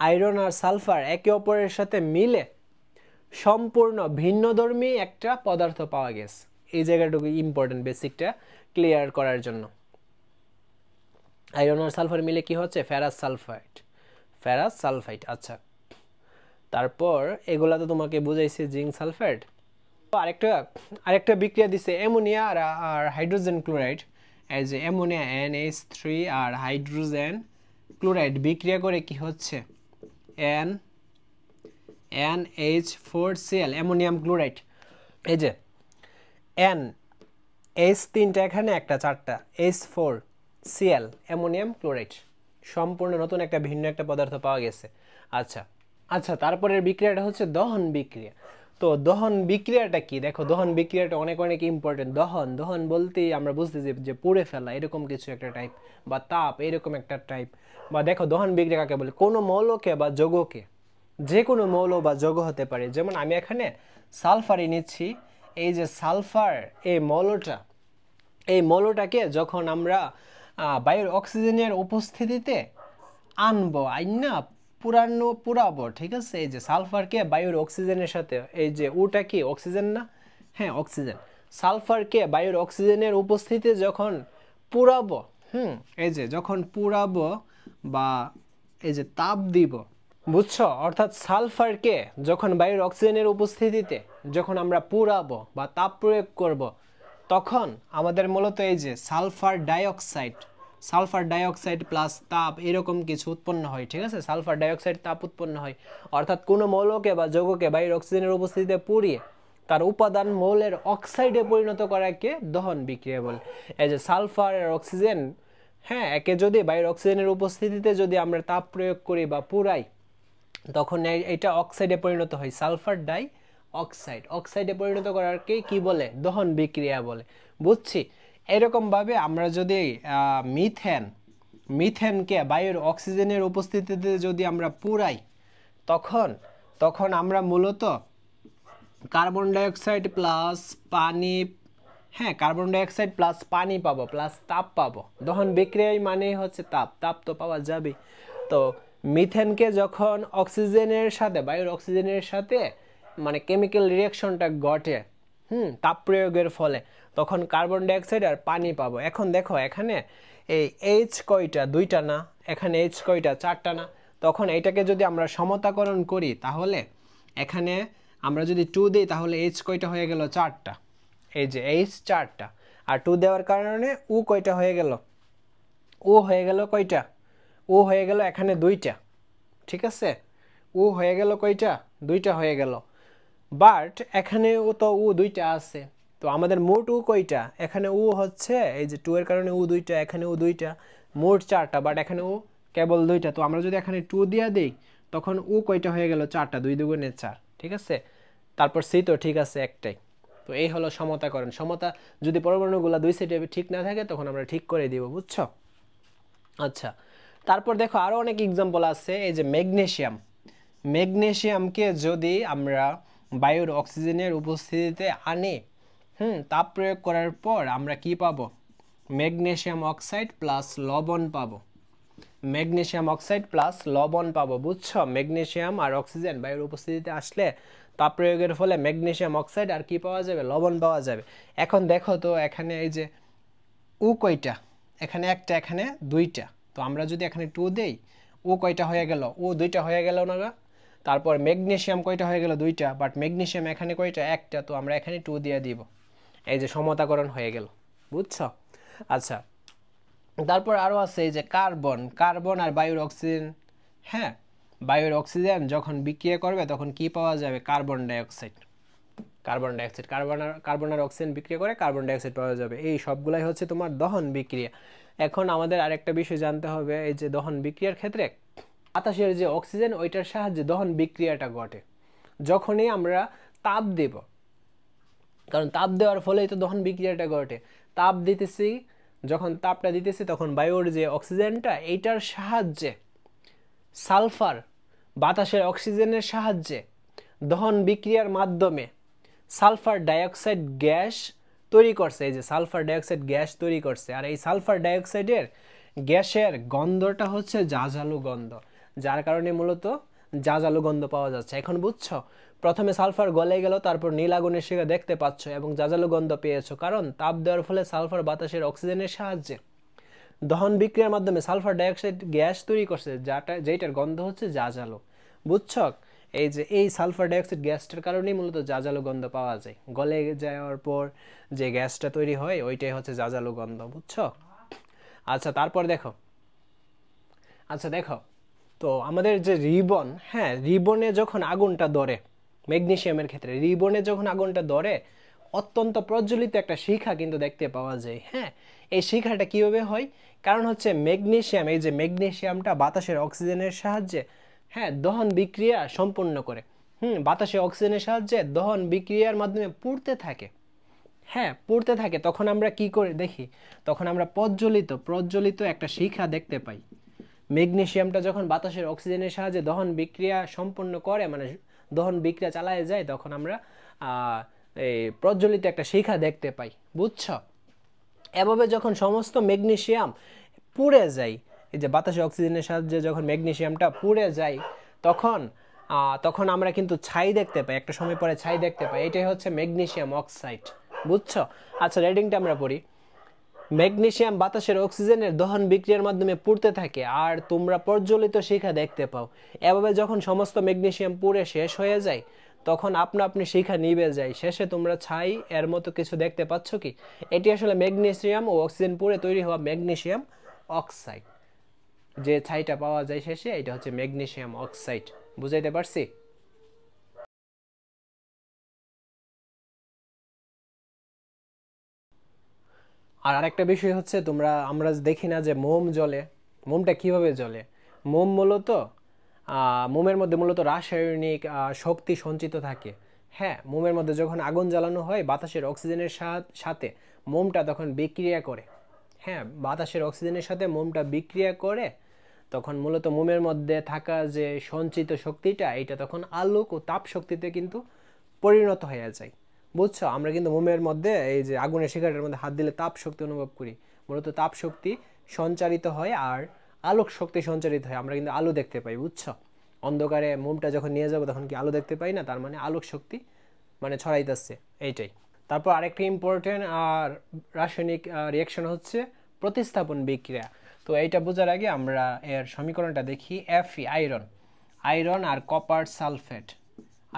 Speaker 1: আয়রন আর সালফার একে অপরের সাথে মিলে সম্পূর্ণ ভিন্নধর্মী একটা পদার্থ পাওয়া গেছে। এই জায়গাটুকু ইম্পর্টেন্ট, বেসিকটা ক্লিয়ার করার জন্য। আয়রন আর সালফার মিলে কি হচ্ছে? Ferrous sulphide, ferrous sulphide. আচ্ছা, তারপর এগুলা তো তোমাকে বুঝাইছে, জিঙ্ক সালফেট। আরেকটা বিক্রিয়া দিছে অ্যামোনিয়া আর হাইড্রোজেন ক্লোরাইড। এই যে অ্যামোনিয়া NH3 আর হাইড্রোজেন ক্লোরাইড বিক্রিয়া করে কি হচ্ছে? NH4Cl, ammonium chloride. এই যে H3টা এখানে একটা, 4টা H4Cl, অ্যামোনিয়াম ক্লোরাইড, সম্পূর্ণ নতুন একটা ভিন্ন একটা পদার্থ পাওয়া গেছে। আচ্ছা আচ্ছা, তারপরের বিক্রিয়াটা হচ্ছে দহন বিক্রিয়া। তো দহন বিক্রিয়াটা কি? দেখো, দহন বিক্রিয়াটা অনেক অনেক ইম্পর্টেন্ট। দহন, দহন বলতেই আমরা বুঝতেছি যে পুড়ে ফেলা, এরকম কিছু একটা টাইপ, বা তাপ, এরকম একটা টাইপ। বা দেখো, দহন বিক্রিয়া কাকে বলে? কোনো মৌলকে বা যৌগকে, যে কোনো মৌল বা যৌগ হতে পারে। যেমন আমি এখানে সালফারই নিচ্ছি, এই যে সালফার, এই মৌলটা, এই মৌলটাকে যখন আমরা বায়ুর অক্সিজেনের উপস্থিতিতে আনবো, আইনা পুরাবো, ঠিক আছে। এই যে সালফারকে বায়ুর অক্সিজেনের সাথে, এই যে উটা কি অক্সিজেন না, হ্যাঁ অক্সিজেন, সালফারকে বায়ুর অক্সিজেনের উপস্থিতিতে যখন পুরাবো, এই যে যখন পুরাবো বা এই যে তাপ দিব, বুঝছো, অর্থাৎ সালফারকে যখন বায়ুর অক্সিজেনের উপস্থিতিতে যখন আমরা পুরাবো বা তাপ প্রয়োগ করব, তখন আমাদের মূলত এই যে সালফার ডাইঅক্সাইড প্লাস তাপ এরকম কিছু উৎপন্ন হয়, ঠিক আছে। সালফার ডাইঅক্সাইড তাপ উৎপন্ন হয়, অর্থাৎ কোনো মৌলকে বা যৌগকে বায়ুর অক্সিজেনের উপস্থিতিতে পুড়িয়ে তার উপাদান মৌলের অক্সাইডে পরিণত করাকে দহন বিক্রিয়া বলে। এই যে সালফার আর অক্সিজেন, হ্যাঁ, একে যদি বায়ুর অক্সিজেনের উপস্থিতিতে যদি আমরা তাপ প্রয়োগ করি বা পুরাই, তখন এটা অক্সাইডে পরিণত হয়, সালফার ডাই অক্সাইডে পরিণত করারকে কি বলে, দহন বিক্রিয়া বলে। বুঝছি। এরকম ভাবে আমরা যদি মিথেনকে বায়ুর অক্সিজেনের উপস্থিতিতে যদি আমরা পুরাই, তখন আমরা মূলত কার্বন ডাইঅক্সাইড প্লাস পানি, হ্যাঁ কার্বন ডাইঅক্সাইড প্লাস পানি পাবো, প্লাস তাপ পাবো। দহন বিক্রিয়ায় মানেই হচ্ছে তাপ তো পাওয়া যাবে। তো মিথেনকে যখন অক্সিজেনের সাথে, বায়ুর অক্সিজেনের সাথে মানে কেমিক্যাল রিঅ্যাকশনটা ঘটে, তাপ প্রয়োগের ফলে, তখন কার্বন ডাইঅক্সাইড আর পানি পাবো। এখন দেখো এখানে এই এইচ কয়টা, দুইটা না, এখানে এইচ কয়টা, চারটা না। তখন এইটাকে যদি আমরা সমতাকরণ করি, তাহলে এখানে আমরা যদি 2 দিই, তাহলে এইচ কয়টা হয়ে গেল, চারটা। এই যে এইচ চারটা, আর 2 দেওয়ার কারণে উ কয়টা হয়ে গেল, ও হয়ে গেল কয়টা, ও হয়ে গেল এখানে দুইটা, ঠিক আছে। ও হয়ে গেল কয়টা, দুইটা হয়ে গেল। বাট এখানে ও তো ও দুইটা আছে, তো আমাদের মোট ও কয়টা, এখানে ও হচ্ছে এই যে 2 এর কারণে ও দুইটা, এখানে ও দুইটা, মোট চারটা, বাট এখানে ও কেবল দুইটা। তো আমরা যদি এখানে 2 দিয়া দিই, তখন ও কয়টা হয়ে গেল, চারটা, 2 দুগুণে 4, ঠিক আছে। তারপর সি তো ঠিক আছে একটাই। তো এই হলো সমতাকরণ। সমতা যদি পরমাণুগুলো দুই সাইডে ঠিক না থাকে, তখন আমরা ঠিক করে দিব, বুঝছো। আচ্ছা, তারপর দেখো আরো অনেক এক্সাম্পল আছে। এই যে ম্যাগনেসিয়ামকে যদি আমরা বায়ুর অক্সিজেনের উপস্থিতিতে আনি, তাপ প্রয়োগ করার পর আমরা কি পাবো, ম্যাগনেসিয়াম অক্সাইড প্লাস লবণ পাবো। বুঝছো। ম্যাগনেসিয়াম আর অক্সিজেন বায়ুর উপস্থিতিতে আসলে তাপ প্রয়োগের ফলে ম্যাগনেসিয়াম অক্সাইড আর কি পাওয়া যাবে, লবণ পাওয়া যাবে। এখন দেখো তো এখানে এই যে ও কয়টা, এখানে একটা, এখানে দুইটা। তো আমরা যদি এখানে 2 দেই, ও কয়টা হয়ে গেল, ও দুইটা হয়ে গেল না। তারপর ম্যাগনেসিয়াম কয়টা হয়ে গেল, দুইটা, বাট ম্যাগনেসিয়াম এখানে কয়টা, একটা। তো আমরা এখানে 2 দিয়ে দিব। এই যে সমতাকরণ হয়ে গেল, বুঝছো। আচ্ছা, তারপর আরো আছে এই যে কার্বন আর বায়ুর অক্সিজেন, হ্যাঁ বায়ুর অক্সিজেন যখন বিক্রিয়া করবে, তখন কি পাওয়া যাবে, কার্বন ডাইঅক্সাইড। কার্বন আর অক্সিজেন বিক্রিয়া করে কার্বন ডাইঅক্সাইড পাওয়া যাবে। এই সবগুলাই হচ্ছে তোমার দহন বিক্রিয়া। এখন আমাদের আরেকটা বিষয় জানতে হবে, এই যে দহন বিক্রিয়ার ক্ষেত্রে বাতাসের যে অক্সিজেন, ওইটার সাহায্যে দহন বিক্রিয়াটা ঘটে যখনই আমরা তাপ দেব, কারণ তাপ দেওয়ার ফলেই তো দহন বিক্রিয়াটা ঘটে। যখন তাপটা দিতেছি, তখন বায়ুর যে অক্সিজেনটা, এইটার সাহায্যে সালফার বাতাসের অক্সিজেনের সাহায্যে দহন বিক্রিয়ার মাধ্যমে সালফার ডাইঅক্সাইড গ্যাস তৈরি করছে। এই যে সালফার ডাইঅক্সাইড গ্যাস তৈরি করছে, আর এই সালফার ডাইঅক্সাইডের গ্যাসের গন্ধটা হচ্ছে জাজালো গন্ধ, যার কারণে মূলত জাজালো গন্ধ পাওয়া যাচ্ছে। এখন বুঝছো, প্রথমে সালফার গলে গেল, তারপর নীল আগুনের শিখা দেখতে পাচ্ছ এবং জাজালো গন্ধ পেয়েছো, কারণ তাপ দেওয়ার ফলে সালফার বাতাসের অক্সিজেনের সাহায্যে দহন বিক্রিয়ার মাধ্যমে সালফার ডাইঅক্সাইড গ্যাস তৈরি করছে, যেটার গন্ধ হচ্ছে জাজালো। বুঝছো, এই যে এই সালফার ডাইঅক্সাইড গ্যাসটার কারণেই মূলত জাজালো গন্ধ পাওয়া যায়। গলে যাওয়ার পর যে গ্যাসটা তৈরি হয়, ওইটাই হচ্ছে জাজালো গন্ধ, বুঝছো। আচ্ছা, তারপর দেখো তো আমাদের যে রিবন, হ্যাঁ রিবনে যখন আগুনটা ধরে, ম্যাগনেসিয়ামের ক্ষেত্রে রিবনে যখন আগুনটা ধরে, অত্যন্ত প্রজ্বলিত একটা শিখা কিন্তু দেখতে পাওয়া যায়। হ্যাঁ, এই শিখাটা কিভাবে হয়, কারণ হচ্ছে ম্যাগনেসিয়াম, এই যে ম্যাগনেসিয়ামটা বাতাসের অক্সিজেনের সাহায্যে দহন বিক্রিয়া সম্পন্ন করে, বাতাসে অক্সিজেনের সাহায্যে দহন বিক্রিয়ার মাধ্যমে পুড়তে থাকে। তখন আমরা কি করে দেখি, তখন আমরা প্রজ্বলিত একটা শিখা দেখতে পাই। ম্যাগনেসিয়ামটা যখন বাতাসের অক্সিজেনের সাহায্যে দহন বিক্রিয়া সম্পন্ন করে, মানে দহন বিক্রিয়া চালায় যায়, তখন আমরা এই প্রজ্বলিত একটা শিখা দেখতে পাই, বুঝছো। এভাবে যখন সমস্ত ম্যাগনেসিয়াম পুড়ে যায়, এই যে বাতাসে অক্সিজেনের সাহায্যে যখন ম্যাগনেসিয়ামটা পুড়ে যায় তখন তখন আমরা কিন্তু ছাই দেখতে পাই, একটা সময় পরে ছাই দেখতে পাই, এটাই হচ্ছে ম্যাগনেসিয়াম অক্সাইড। বুঝছো? আচ্ছা, রেডিংটা আমরা পড়ি। ম্যাগনেসিয়াম বাতাসের অক্সিজেনের দহন বিক্রিয়ার মাধ্যমে পুড়তে থাকে আর তোমরা প্রজ্বলিত শিখা দেখতে পাও। এভাবে যখন সমস্ত ম্যাগনেসিয়াম পুড়ে শেষ হয়ে যায় তখন আপনা আপনি শিখা নিভে যায়, শেষে তোমরা ছাই এর মতো কিছু দেখতে পাচ্ছ কি? এটি আসলে ম্যাগনেসিয়াম ও অক্সিজেন পুড়ে তৈরি হওয়া ম্যাগনেসিয়াম অক্সাইড। যে ছাইটা পাওয়া যায় শেষে, এটা হচ্ছে ম্যাগনেসিয়াম অক্সাইড। বুঝাইতে পারছি? আর আরেকটা বিষয় হচ্ছে, আমরা দেখি না যে মোম জ্বলে, মোমটা কিভাবে জ্বলে? মোম মূলত মোমের মধ্যে মূলত রাসায়নিক শক্তি সঞ্চিত থাকে। হ্যাঁ, মোমের মধ্যে যখন আগুন জ্বালানো হয় বাতাসের অক্সিজেনের সাথে মোমটা তখন বিক্রিয়া করে। হ্যাঁ, বাতাসের অক্সিজেনের সাথে মোমটা বিক্রিয়া করে, তখন মূলত মোমের মধ্যে থাকা যে সঞ্চিত শক্তিটা, এটা তখন আলোক ও তাপ শক্তিতে কিন্তু পরিণত হয়ে যায়। বুঝছো? আমরা কিন্তু মোমের মধ্যে এই যে আগুনের শিখাটার মধ্যে হাত দিলে তাপ শক্তি অনুভব করি, মূলত তাপ শক্তি সঞ্চারিত হয় আর আলোক শক্তি সঞ্চারিত হয়, আমরা কিন্তু আলো দেখতে পাই। বুঝছো? অন্ধকারে মোমটা যখন নিয়ে যাবো তখন কি আলো দেখতে পাই না? তার মানে আলোক শক্তি মানে ছড়াইতেছে, এইটাই। তারপর আরেকটা ইম্পর্টেন্ট আর রাসায়নিক রিয়াকশন হচ্ছে প্রতিস্থাপন বিক্রিয়া। তো এইটা বোঝার আগে আমরা এর সমীকরণটা দেখি। Fe আয়রন, আয়রন আর কপার সালফেট,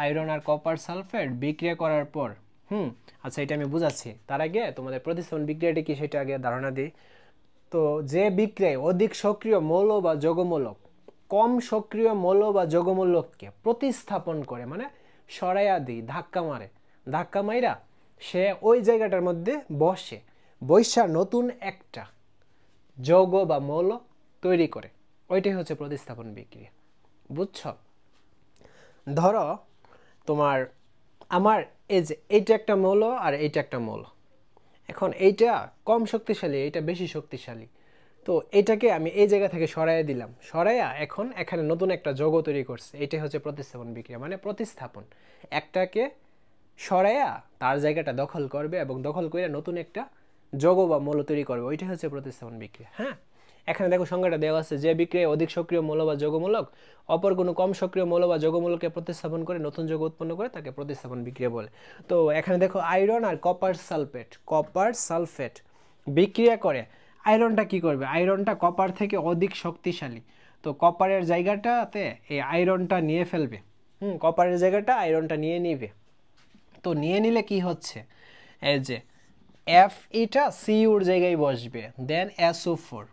Speaker 1: আয়রন আর কপার সালফেট বিক্রিয়া করার পর আচ্ছা, এটা আমি বুঝাচ্ছি। তার আগে তোমাদের প্রতিস্থাপন বিক্রিয়াটা কি সেটা আগে ধারণা দিই। তো যে বিক্রিয়ায় অধিক সক্রিয় মৌল বা যৌগমূলক কম সক্রিয় মৌল বা যৌগমূলককে প্রতিস্থাপন করে, মানে সরাইয়া দিই, ধাক্কা মারে, ধাক্কা মাইরা সে ওই জায়গাটার মধ্যে বৈশা নতুন একটা যৌগ বা মৌল তৈরি করে, ওইটাই হচ্ছে প্রতিস্থাপন বিক্রিয়া। বুঝছো? ধরো তোমার আমার এই যে এইটা একটা মৌল আর এইটা একটা মৌল, এখন এইটা কম শক্তিশালী, এইটা বেশি শক্তিশালী, তো এটাকে আমি এই জায়গা থেকে সরাইয়া দিলাম, সরাইয়া এখন এখানে নতুন একটা যৌগ তৈরি করছে, এটাই হচ্ছে প্রতিস্থাপন বিক্রিয়া। মানে প্রতিস্থাপন, একটাকে সরাইয়া তার জায়গাটা দখল করবে এবং দখল করে নতুন একটা যৌগ বা মৌল তৈরি করবে, ওইটাই হচ্ছে প্রতিস্থাপন বিক্রিয়া। হ্যাঁ, এখানে দেখো সংজ্ঞাটা দেওয়া আছে, যে বিক্রিয়ায় অধিক সক্রিয় মৌল বা যৌগমূলক অপর কোনো কম সক্রিয় মৌল বা যৌগমূলককে প্রতিস্থাপন করে নতুন যৌগ উৎপন্ন করে তাকে প্রতিস্থাপন বিক্রিয়া বলে। তো এখানে দেখো আয়রন আর কপার সালফেট বিক্রিয়া করে। আয়রনটা কি করবে? আয়রনটা কপার থেকে অধিক শক্তিশালী, তো কপারের জায়গাটাতে এই আয়রনটা নিয়ে ফেলবে। কপারের জায়গাটা আয়রনটা নিয়ে নিবে। তো নিয়ে নিলে কি হচ্ছে, এই যে এফ এটা সিউর জায়গায় বসবে, দেন SO4,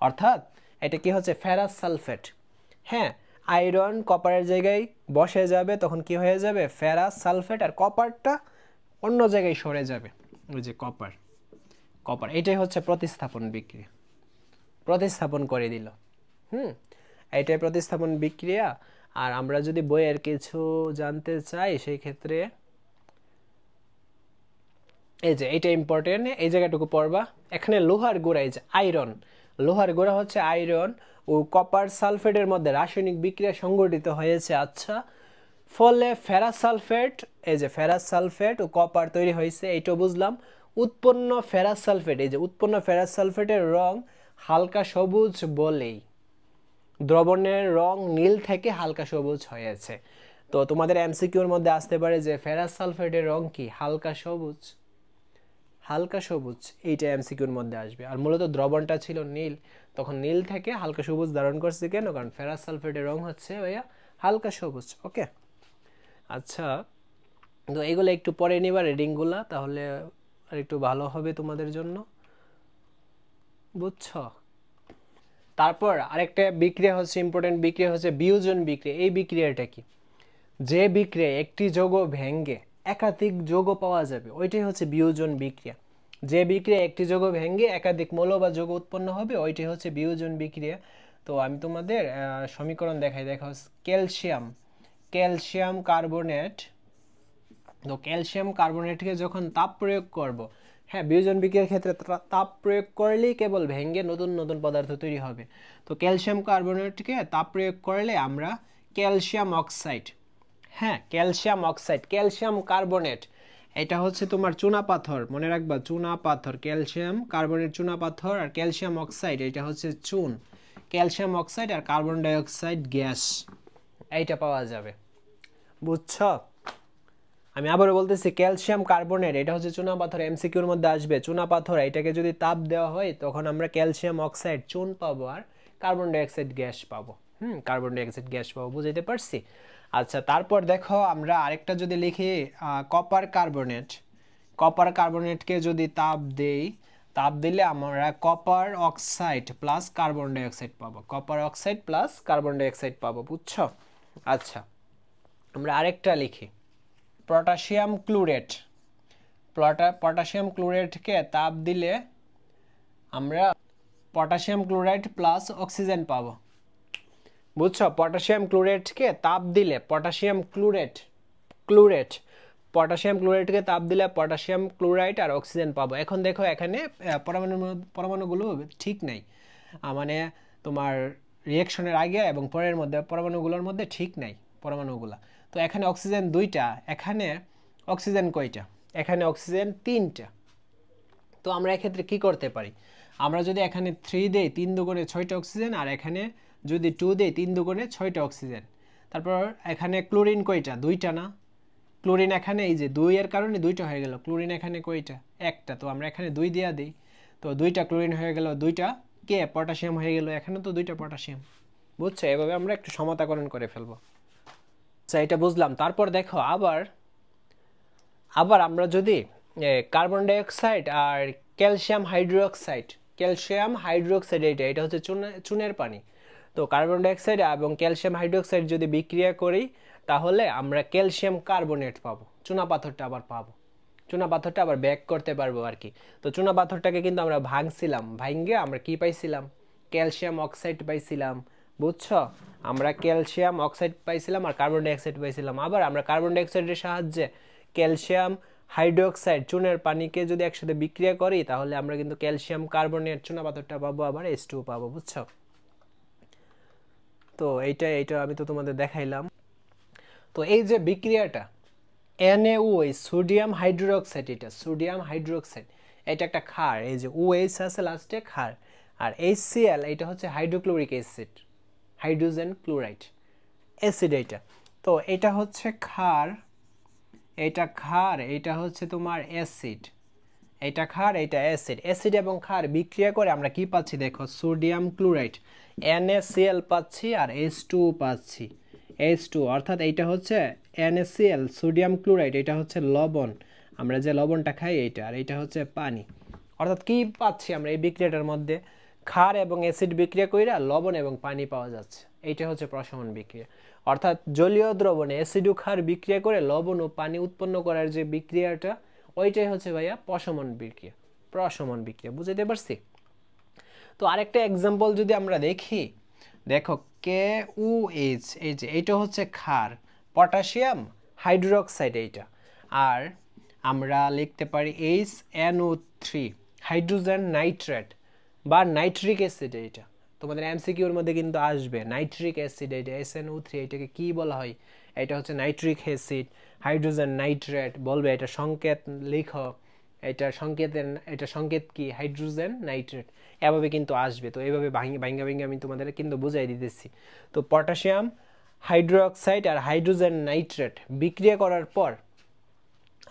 Speaker 1: অর্থাৎ এটা কি হচ্ছে ফেরাস সালফেট। হ্যাঁ, আয়রন কপারের জায়গায় বসে যাবে, তখন কি হয়ে যাবে ফেরাস সালফেট, আর কপারটা অন্য জায়গায় সরে যাবে। ওই যে কপার, এটাই হচ্ছে প্রতিস্থাপন বিক্রিয়া, প্রতিস্থাপন করে দিল। এইটাই প্রতিস্থাপন বিক্রিয়া। আর আমরা যদি বইয়ের কিছু জানতে চাই সেই ক্ষেত্রে এই যে এটা ইম্পর্টেন্ট, এই জায়গাটুকু পড়বা। এখানে লোহার গুঁড়া, এই যে আয়রন, লোহার গুঁড়া হচ্ছে আয়রন ও কপার সালফেটের মধ্যে রাসায়নিক বিক্রিয়া সংঘটিত হয়েছে। আচ্ছা, ফলে ফেরাস সালফেট, এই যে ফেরাস সালফেট ও কপার তৈরি হয়েছে, এইটাও বুঝলাম। উৎপন্ন ফেরাস সালফেট, এই যে উৎপন্ন ফেরাস সালফেটের রং হালকা সবুজ বলেই দ্রবণের রং নীল থেকে হালকা সবুজ হয়েছে। তো তোমাদের এমসিকিউর মধ্যে আসতে পারে যে ফেরাস সালফেটের রং কি? হালকা সবুজ, হালকা সবুজ, এইটা এমসিকিউর মধ্যে আসবে। আর মূলত দ্রবণটা ছিল নীল, তখন নীল থেকে হালকা সবুজ ধারণ করছে কেন? কারণ ফেরাস সালফেটের রং হচ্ছে ভাইয়া হালকা সবুজ। ওকে, আচ্ছা, তো এগুলো একটু পরে নিবা রিডিংগুলা, তাহলে আর একটু ভালো হবে তোমাদের জন্য। বুঝছো? তারপর আরেকটা বিক্রিয়া হচ্ছে ইম্পর্টেন্ট বিক্রিয়া হচ্ছে বিয়োজন বিক্রিয়া। এই বিক্রিয়াটা কি? যে বিক্রিয়ায় একটি যৌগ ভেঙে একাধিক যৌগ পাওয়া যাবে, ওইটাই হচ্ছে বিয়োজন বিক্রিয়া। যে বিক্রিয়া একটি যৌগ ভেঙে একাধিক মৌল বা যৌগ উৎপন্ন হবে, ওইটাই হচ্ছে বিয়োজন বিক্রিয়া। তো আমি তোমাদের সমীকরণ দেখাই। দেখা হচ্ছে ক্যালসিয়াম কার্বনেট। তো ক্যালসিয়াম কার্বনেটকে যখন তাপ প্রয়োগ করব, হ্যাঁ, বিয়োজন বিক্রিয়ার ক্ষেত্রে তাপ প্রয়োগ করলেই কেবল ভেঙে নতুন নতুন পদার্থ তৈরি হবে। তো ক্যালসিয়াম কার্বনেটকে তাপ প্রয়োগ করলে আমরা ক্যালসিয়াম অক্সাইড, হ্যাঁ ক্যালসিয়াম অক্সাইড, ক্যালসিয়াম কার্বনেট, এটা হচ্ছে তোমার চুনা পাথর, মনে রাখবা চুনা পাথর, ক্যালসিয়াম কার্বনেট চুনা পাথর, আর ক্যালসিয়াম অক্সাইড এটা হচ্ছে চুন। ক্যালসিয়াম অক্সাইড আর কার্বন ডাই অক্সাইড গ্যাস, এইটা পাওয়া যাবে। বুঝছো? আমি আবারও বলতেছি, ক্যালসিয়াম কার্বনেট, এটা হচ্ছে চুনাপাথর, এমসিকিউর মধ্যে আসবে। চুনাপাথর, এটাকে যদি তাপ দেওয়া হয় তখন আমরা ক্যালসিয়াম অক্সাইড চুন পাবো আর কার্বন ডাই অক্সাইড গ্যাস পাবো। কার্বন ডাই অক্সাইড গ্যাস পাবো, বুঝাইতে পারছি? আচ্ছা, তারপর দেখো আমরা আরেকটা যদি লিখি কপার কার্বনেট। কপার কার্বনেটকে যদি তাপ দেই, তাপ দিলে আমরা copper oxide plus carbon die oxide পাবো। Copper oxide plus carbon die oxide পাবো, বুঝছো? আচ্ছা, আমরা আরেকটা লিখি পটাশিয়াম ক্লোরেট। পটাশিয়াম ক্লোরেটকে তাপ দিলে আমরা পটাশিয়াম ক্লোরাইড প্লাস অক্সিজেন পাবো। বুঝছো? পটাশিয়াম ক্লোরেটকে তাপ দিলে পটাশিয়াম পটাশিয়াম ক্লোরাইডকে তাপ দিলে পটাশিয়াম ক্লোরাইড আর অক্সিজেন পাবো। এখন দেখো এখানে পরমাণুগুলো ঠিক নাই, মানে তোমার রিঅ্যাকশনের আগে এবং পরের মধ্যে পরমাণুগুলোর মধ্যে ঠিক নাই পরমাণুগুলো। তো এখানে অক্সিজেন 2টা, এখানে অক্সিজেন কয়টা? এখানে অক্সিজেন 3টা। তো আমরা এক্ষেত্রে কি করতে পারি? আমরা যদি এখানে 3 দেই, 3 দুগুণে 6টা অক্সিজেন, আর এখানে যদি 2 দেই, 3 দুগুণে 6টা অক্সিজেন। তারপর এখানে ক্লোরিন কয়টা? 2টা না? ক্লোরিন এখানে এই যে 2 এর কারণে 2টা হয়ে গেল। ক্লোরিন এখানে কয়টা? 1টা। তো আমরা এখানে 2 দিয়া দিই, তো 2টা ক্লোরিন হয়ে গেল, 2টা কে পটাশিয়াম হয়ে গেল, এখানে তো 2টা পটাশিয়াম। বুঝছো? এভাবে আমরা একটু সমতাকরণ করে ফেলবো। আচ্ছা, এটা বুঝলাম। তারপর দেখো আবার আমরা যদি কার্বন ডাই অক্সাইড আর ক্যালসিয়াম হাইড্রোক্সাইড এটা হচ্ছে চুনের পানি। তো কার্বন ডাই অক্সাইড এবং ক্যালসিয়াম হাইড্রোক্সাইড যদি বিক্রিয়া করি তাহলে আমরা ক্যালসিয়াম কার্বনেট পাবো, চুনাপাথরটা আবার পাবো। চুনাপাথরটা আবার ব্যাক করতে পারবো আর কি। তো চুনাপাথরটাকে কিন্তু আমরা ভাঙছিলাম, ভাঙে আমরা কি পাইছিলাম? ক্যালসিয়াম অক্সাইড পাইছিলাম। বুঝছো? আমরা ক্যালসিয়াম অক্সাইড পাইছিলাম আর কার্বন ডাই অক্সাইড পাইছিলাম। আবার আমরা কার্বন ডাই অক্সাইডের সাহায্যে ক্যালসিয়াম হাইড্রোক্সাইড চুনের পানিকে যদি একসাথে বিক্রিয়া করি তাহলে আমরা কিন্তু ক্যালসিয়াম কার্বনেট চুনাপাথরটা পাবো, আবার H2 পাবো। বুঝছো? তো এইটা আমি তো তোমাদের দেখাইলাম। তো এই যে বিক্রিয়াটা NaOH, সোডিয়াম হাইড্রোক্সাইড, এটা একটা ক্ষার, এই যে OH আছে লাস্টে ক্ষার, আর HCl এটা হচ্ছে hydrochloric acid, hydrogen chloride acid এটা। তো এটা হচ্ছে ক্ষার, এটা হচ্ছে তোমার অ্যাসিড, এটা ক্ষার, এটা অ্যাসিড। অ্যাসিড এবং ক্ষার বিক্রিয়া করে আমরা কি পাচ্ছি দেখো? সোডিয়াম ক্লোরাইড, NaCl পাচ্ছি আর H2 পাচ্ছি। H2 অর্থাৎ এইটা হচ্ছে NaCl সোডিয়াম ক্লোরাইড, এটা হচ্ছে লবণ, আমরা যে লবণটা খাই এইটা, আর এটা হচ্ছে পানি। অর্থাৎ কি পাচ্ছি আমরা এই বিক্রিয়াটার মধ্যে? ক্ষার এবং অ্যাসিড বিক্রিয়া কইরা লবণ এবং পানি পাওয়া যাচ্ছে। এইটা হচ্ছে প্রশমন বিক্রিয়া। অর্থাৎ জলীয় দ্রবণে অ্যাসিড ও ক্ষার বিক্রিয়া করে লবণ ও পানি উৎপন্ন করার যে বিক্রিয়াটা, ওইটাই হচ্ছে ভাইয়া প্রশমন বিক্রিয়া। বুঝতে পারছি? তো আরেকটা এক্সাম্পল যদি আমরা দেখি, দেখো KOH, এই যে এইটা হচ্ছে ক্ষার, পটাশিয়াম হাইড্রোক্সাইড এইটা, আর আমরা লিখতে পারি HNO3 হাইড্রোজেন নাইট্রেট বা নাইট্রিক অ্যাসিড। এইটা তোমাদের এমসিকিউর মধ্যে কিন্তু আসবে, নাইট্রিক অ্যাসিড এইটা SNO3, এটাকে কি বলা হয়? এটা হচ্ছে নাইট্রিক অ্যাসিড, হাইড্রোজেন নাইট্রেট বলবে, এটা সংকেত লিখো, এটা সংকেত কি? Hydrogen nitrate. এভাবে কিন্তু আসবে। তো এইভাবে ভাঙ্গা আমি তোমাদের কিন্তু বুঝাই দিতেছি। তো পটাশিয়াম হাইড্রোক্সাইড আর হাইড্রোজেন নাইট্রেট বিক্রিয়া করার পর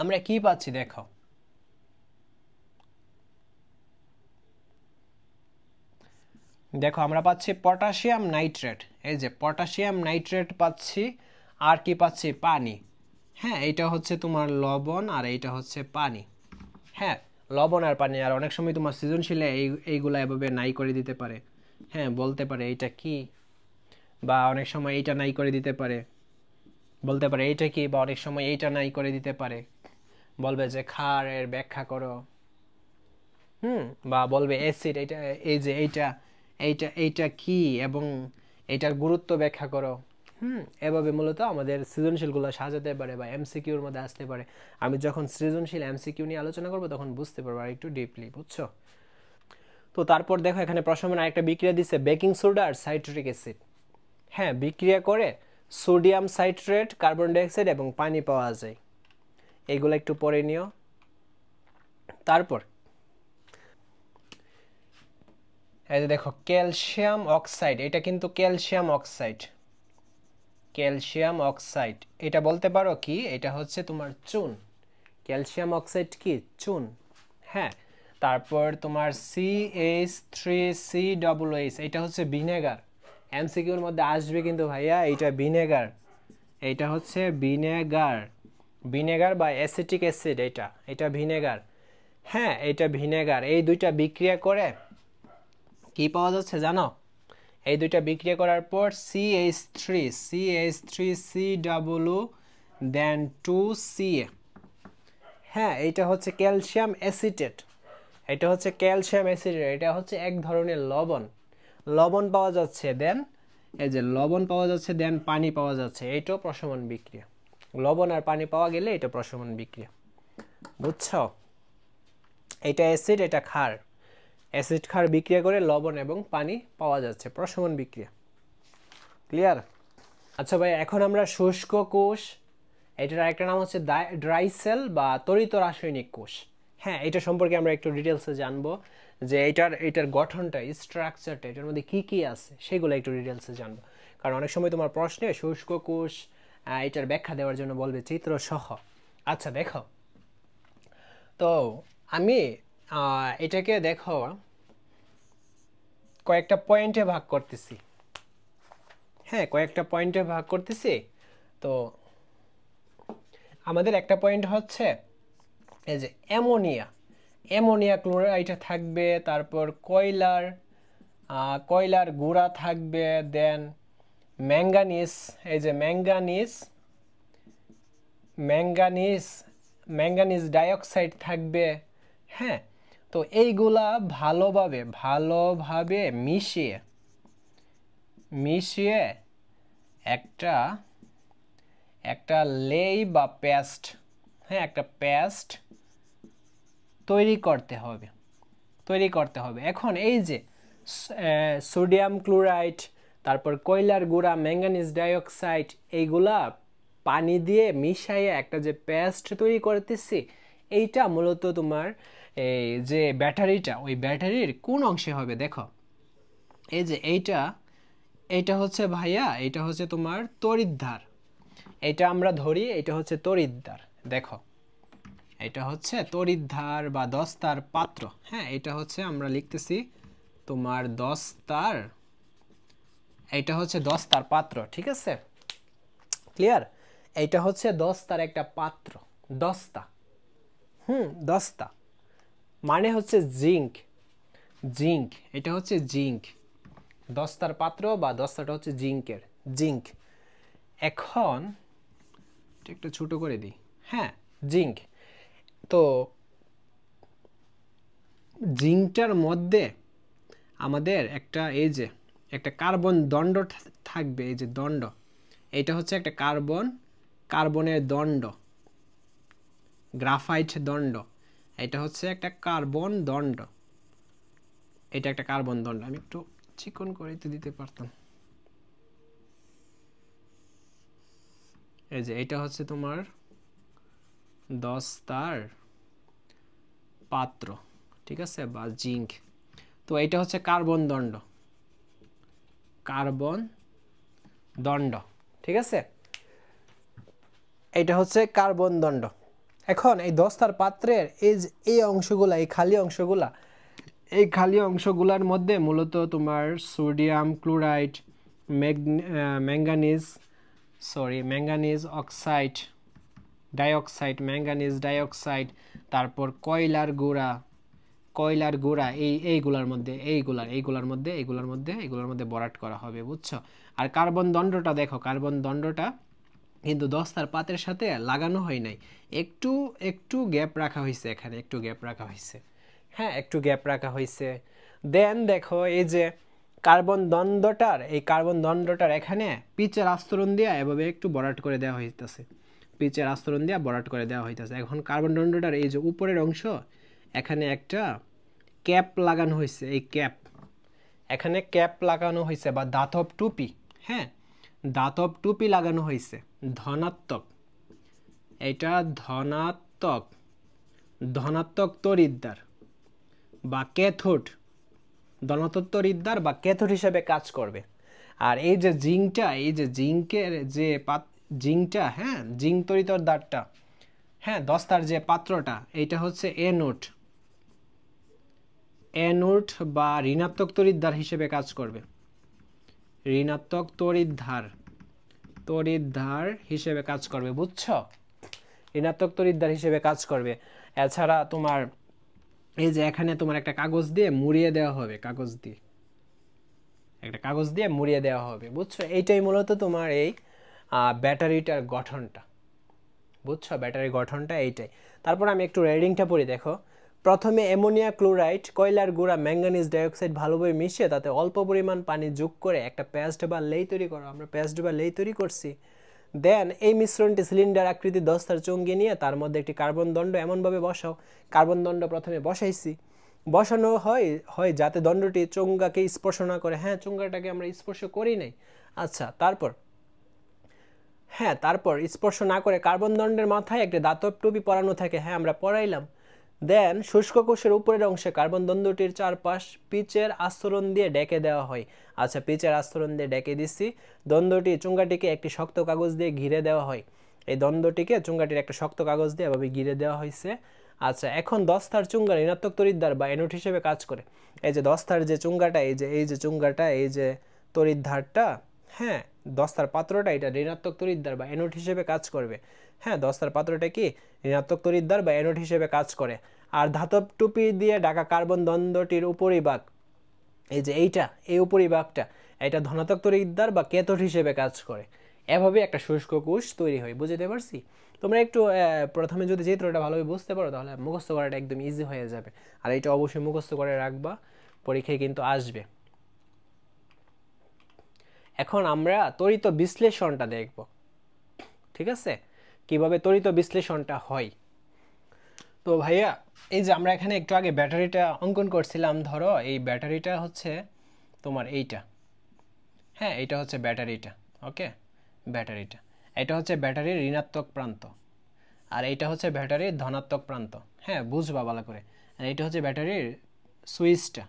Speaker 1: আমরা কি পাচ্ছি দেখো? আমরা পাচ্ছি পটাশিয়াম নাইট্রেট, এই যে পটাশিয়াম নাইট্রেট পাচ্ছি, আর কি পাচ্ছি? পানি। হ্যাঁ, এটা হচ্ছে তোমার লবণ আর এইটা হচ্ছে পানি। হ্যাঁ, লবণ আর পানি। আর অনেক সময় তোমার সৃজনশীলে এইগুলা এভাবে নাই করে দিতে পারে, হ্যাঁ, বলতে পারে এইটা কি, বা অনেক সময় এইটা নাই করে দিতে পারে, বলতে পারে এইটা কি, বা অনেক সময় এইটা নাই করে দিতে পারে, বলবে যে ক্ষারের ব্যাখ্যা করো, বা বলবে অ্যাসিড, এটা এই যে এইটা কি এবং এইটার গুরুত্ব ব্যাখ্যা করো। এভাবে মূলত আমাদের সৃজনশীলগুলো সাজাতে পারে বা এমসিকিউর মধ্যে আসতে পারে। আমি যখন সৃজনশীল এমসিকিউ নিয়ে আলোচনা করবো তখন বুঝতে পারবো আর একটু ডিপলি। বুঝছো? তো তারপর দেখো এখানে প্রশমন আরেকটা বিক্রিয়া দিচ্ছে, বেকিং সোডা আর সাইট্রিক অ্যাসিড। হ্যাঁ, বিক্রিয়া করে সোডিয়াম সাইট্রেট, কার্বন ডাইঅক্সাইড এবং পানি পাওয়া যায়। এইগুলো একটু পরে নিও। তারপর এই যে দেখো ক্যালসিয়াম অক্সাইড, এটা কিন্তু ক্যালসিয়াম অক্সাইড, ক্যালসিয়াম অক্সাইড। এটা বলতে পারো কি, এটা হচ্ছে তোমার চুন। ক্যালসিয়াম অক্সাইড কি, চুন। হ্যাঁ, তারপর তোমার CH3COOH, এটা হচ্ছে ভিনেগার। এমসিকিউর মধ্যে আসবে কিন্তু ভাইয়া, এইটা ভিনেগার, এইটা হচ্ছে ভিনেগার, ভিনেগার বা অ্যাসিটিক অ্যাসিড, এটা ভিনেগার। হ্যাঁ, এটা ভিনেগার। এই দুইটা বিক্রিয়া করে কি পাওয়া যাচ্ছে জানো? এই দুইটা বিক্রিয়া করার পর CH3COO দেন 2Ca। হ্যাঁ, এটা হচ্ছে ক্যালসিয়াম অ্যাসিটেট, এটা হচ্ছে ক্যালসিয়াম অ্যাসিটেট, এটা হচ্ছে এক ধরনের লবণ। লবণ পাওয়া যাচ্ছে, দেন এই যে লবণ পাওয়া যাচ্ছে, দেন পানি পাওয়া যাচ্ছে, এইটাও প্রশমন বিক্রিয়া। লবণ আর পানি পাওয়া গেলে এটা প্রশমন বিক্রিয়া, বুঝছো? এটা অ্যাসিড, এটা ক্ষার। অ্যাসিড ক্ষার বিক্রিয়া করে লবণ এবং পানি পাওয়া যাচ্ছে, প্রশমন বিক্রিয়া। ক্লিয়ার? আচ্ছা ভাই, এখন আমরা শুষ্ক কোষ, এটার একটা নাম হচ্ছে ড্রাই সেল বা তড়িৎ রাসায়নিক কোষ। হ্যাঁ, এটা সম্পর্কে আমরা একটু ডিটেলসে জানবো, যে এটার গঠনটা, স্ট্রাকচারটা, এটার মধ্যে কি কি আছে সেগুলো একটু ডিটেলসে জানবো। কারণ অনেক সময় তোমার প্রশ্নে শুষ্ক কোষ এটার ব্যাখ্যা দেওয়ার জন্য বলবে চিত্র সহ। আচ্ছা দেখো, তো আমি এটাকে দেখো কয়েকটা পয়েন্টে ভাগ করতেছি। হ্যাঁ, কয়েকটা পয়েন্টে ভাগ করতেছি। তো আমাদের একটা পয়েন্ট হচ্ছে এই যে অ্যামোনিয়া, অ্যামোনিয়া ক্লোরাইড থাকবে, তারপর কয়লার গুঁড়া থাকবে, দেন ম্যাঙ্গানিজ, এই যে ম্যাঙ্গানিজ ডাইঅক্সাইড থাকবে। হ্যাঁ, তো এইগুলা ভালোভাবে মিশিয়ে একটা লেই বা পেস্ট, হ্যাঁ একটা পেস্ট তৈরি করতে হবে। এখন এই যে সোডিয়াম ক্লোরাইড, তারপর কয়লার গুঁড়া, ম্যাঙ্গানিজ ডাইঅক্সাইড, এইগুলা পানি দিয়ে মিশাইয়ে একটা যে পেস্ট তৈরি করতেছি, এইটা মূলত তোমার এই যে ব্যাটারিটা, ওই ব্যাটারির কোন অংশে হবে দেখো। এই যে এইটা হচ্ছে ভাইয়া, এটা হচ্ছে তোমার তড়িৎদ্বার। এটা আমরা ধরি, এটা হচ্ছে তড়িৎদ্বার। দেখো, এটা হচ্ছে তড়িৎদ্বার বা দস্তার পাত্র। হ্যাঁ, এটা হচ্ছে আমরা লিখতেছি তোমার দস্তার, এটা হচ্ছে দস্তার পাত্র, ঠিক আছে? ক্লিয়ার? এটা হচ্ছে দস্তার একটা পাত্র, দস্তা। দস্তা মানে হচ্ছে জিঙ্ক, এটা হচ্ছে জিঙ্ক। দস্তার পাত্র বা দস্তাটা হচ্ছে জিঙ্ক। এখন একটু ছোট করে দিই। হ্যাঁ, জিঙ্ক। তো জিঙ্কটার মধ্যে আমাদের এই যে একটা কার্বন দণ্ড থাকবে, এই যে দণ্ড, এটা হচ্ছে একটা কার্বনের দণ্ড, গ্রাফাইট দণ্ড। এটা হচ্ছে একটা কার্বন দণ্ড, এটা একটা কার্বন দণ্ড। আমি একটু চিকন করে দিতে পারতাম। এই যে এটা হচ্ছে তোমার দস্তার পাত্র, ঠিক আছে, বা জিঙ্ক। তো এটা হচ্ছে কার্বন দণ্ড, ঠিক আছে? এটা হচ্ছে কার্বন দণ্ড। এখন এই দস্তার পাত্রের এই অংশগুলা, এই খালি অংশগুলার মধ্যে মূলত তোমার সোডিয়াম ক্লোরাইড, ম্যাঙ্গানিজ ডাইঅক্সাইড, তারপর কয়লার গুঁড়া এইগুলার মধ্যে ভরাট করা হবে, বুঝছো? আর কার্বন দণ্ডটা দেখো, কার্বন দণ্ডটা কিন্তু দস্তার পাতের সাথে লাগানো হয় নাই, একটু গ্যাপ রাখা হয়েছে, এখানে একটু গ্যাপ রাখা হয়েছে। হ্যাঁ, একটু গ্যাপ রাখা হয়েছে। দেন দেখো, এই যে কার্বন দণ্ডটার এখানে পিচের আস্তরণ দিয়ে এভাবে একটু ভরাট করে দেওয়া হইতেছে, এখন কার্বন দণ্ডটার এই যে উপরের অংশ, এখানে একটা ক্যাপ লাগানো হয়েছে, এখানে ক্যাপ লাগানো হয়েছে বা ধাতব টুপি। হ্যাঁ, ধাতব টুপি লাগানো হয়েছে, ধনাত্মক, এটা ধনাত্মক তড়িৎদ্বার বা ক্যাথোড ধনাত্মক তড়িৎদ্বার বা ক্যাথোড হিসেবে কাজ করবে। আর এই যে জিঙ্কটা, এই যে জিঙ্কের যে জিঙ্কটা, হ্যাঁ, জিঙ্ক তড়িৎদ্বারটা, হ্যাঁ, দস্তার যে পাত্রটা, এইটা হচ্ছে অ্যানোড, অ্যানোড বা ঋণাত্মক তড়িৎদ্বার হিসেবে কাজ করবে। ঋণাত্মক তড়িৎদ্বার হিসেবে কাজ করবে, বুঝছো? ঋণাত্মক তড়িৎদ্বার হিসেবে কাজ করবে। এছাড়া তোমার এই যে এখানে তোমার একটা কাগজ দিয়ে মুড়িয়ে দেওয়া হবে, একটা কাগজ দিয়ে মুড়িয়ে দেওয়া হবে, বুঝছো? এইটাই মূলত তোমার এই ব্যাটারিটার গঠনটা, বুঝছো? ব্যাটারির গঠনটা এইটাই। তারপর আমি একটু রেডিংটা পড়ি, দেখো। প্রথমে অ্যামোনিয়া ক্লোরাইড, কয়লার গুঁড়া, ম্যাঙ্গানিজ ডাইঅক্সাইড ভালোভাবে মিশিয়ে তাতে অল্প পরিমাণ পানি যোগ করে একটা পেস্ট বা লেই তৈরি করো। আমরা পেস্ট বা লেই তৈরি করছি। দেন এই মিশ্রণটি সিলিন্ডার আকৃতির দস্তার চঙ্গি নিয়ে তার মধ্যে একটি কার্বন দণ্ড এমনভাবে বসাও। কার্বন দণ্ড প্রথমে বসাইছি, বসানো হয় যাতে দণ্ডটি চোঙ্গাকে স্পর্শ না করে। হ্যাঁ, চোঙ্গাটাকে আমরা স্পর্শ করি নাই। আচ্ছা, তারপর স্পর্শ না করে কার্বন দণ্ডের মাথায় একটা দাতব টুপি পরানো থাকে। হ্যাঁ, আমরা পরাইলাম। দেন শুষ্ক কোষের উপরের অংশে কার্বন দণ্ডটির চারপাশ পিচের আস্তরণ দিয়ে ডেকে দেওয়া হয়। আচ্ছা, পিচের আস্তরণ দিয়ে ডেকে দিচ্ছি। চুঙ্গাটিকে একটি শক্ত কাগজ দিয়ে ঘিরে দেওয়া হয়। এই দ্বন্দ্বটিকে চুঙ্গাটির একটা শক্ত কাগজ দিয়ে এভাবে ঘিরে দেওয়া হয়েছে। আচ্ছা, এখন দস্তার চুঙ্গা ঋণাত্মক তড়িৎদ্বার বা অ্যানোড হিসেবে কাজ করে। এই যে দস্তার যে চুঙ্গাটা, এই যে তড়িৎদ্বারটা, হ্যাঁ, দস্তার পাত্রটা, এটা ঋণাত্মক তড়িৎদ্বার বা অ্যানোড হিসেবে কাজ করবে। হ্যাঁ, দস্তার পাত্রটা কি ঋণাত্মক তড়িৎদ্বার বা অ্যানোড হিসেবে কাজ করে। আর ধাতব টুপি দিয়ে ঢাকা কার্বন দ্বন্দ্বটির উপরিভাগ, এই যে এই উপরিভাগটা, এটা ধনাত্মক তড়িৎদ্বার বা ক্যাথোড হিসেবে কাজ করে। এভাবে একটা শুষ্ক কোষ তৈরি হয়। বুঝতে পারছি? তোমরা একটু প্রথমে যদি চিত্রটা ভালোভাবে বুঝতে পারো তাহলে মুখস্থ করাটা একদম ইজি হয়ে যাবে। আর এটা অবশ্যই মুখস্থ করে রাখবা, পরীক্ষায় কিন্তু আসবে। এখন আমরা তড়িৎ বিশ্লেষণটা দেখব, ঠিক আছে? কিভাবে তড়িৎ বিশ্লেষণটা হয়। তো ভাইয়া, এই যে আমরা এখানে একটু আগে ব্যাটারিটা অঙ্কন করছিলাম, ধরো এই ব্যাটারিটা হচ্ছে তোমার এইটা, হ্যাঁ, এটা হচ্ছে ব্যাটারিটা, ওকে, ব্যাটারিটা, এটা হচ্ছে ব্যাটারির ঋণাত্মক প্রান্ত, আর এইটা হচ্ছে ব্যাটারির ধনাত্মক প্রান্ত। হ্যাঁ, বুঝবা ভালো করে। আর এইটা হচ্ছে ব্যাটারির সুইচটা,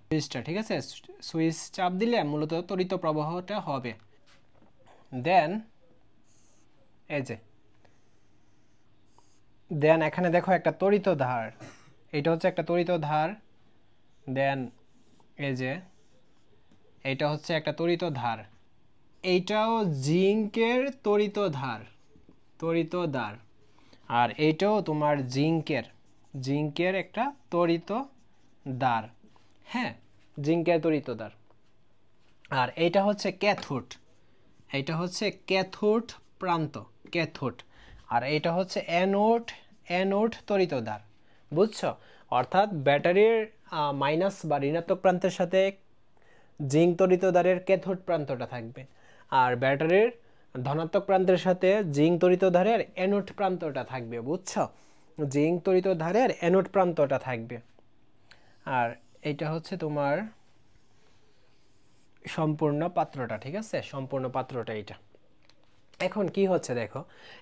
Speaker 1: ঠিক আছে? সুইচ চাপ দিলে মূলত তড়িৎ প্রবাহটা হবে। দেন এখানে দেখো একটা তড়িৎ ধার, এটা হচ্ছে একটা তড়িৎ ধার। দেন এইটা হচ্ছে একটা তড়িৎ ধার, এইটাও জিঙ্কের তড়িৎ ধার, আর এইটাও তোমার জিঙ্কের একটা তড়িৎ ধার। হ্যাঁ, জিঙ্কের তড়িৎ ধার। আর এইটা হচ্ছে ক্যাথোড প্রান্ত, আর এটা হচ্ছে অ্যানোড তড়িৎ ধার। বুঝছো? অর্থাৎ ব্যাটারির মাইনাস বা ঋণাত্মক প্রান্তের সাথে জিঙ্ক তড়িৎ ধারের ক্যাথোড প্রান্তটা থাকবে, আর ব্যাটারির ধনাত্মক প্রান্তের সাথে জিঙ্ক তড়িৎ ধারের অ্যানোড প্রান্তটা থাকবে। বুঝছো? জিঙ্ক তড়িৎ ধারের অ্যানোড প্রান্তটা থাকবে। আর এটা হচ্ছে তোমার সম্পূর্ণ পাত্রটা, ঠিক আছে? সম্পূর্ণ পাত্রটা এটা। এখন কি হচ্ছে দেখো,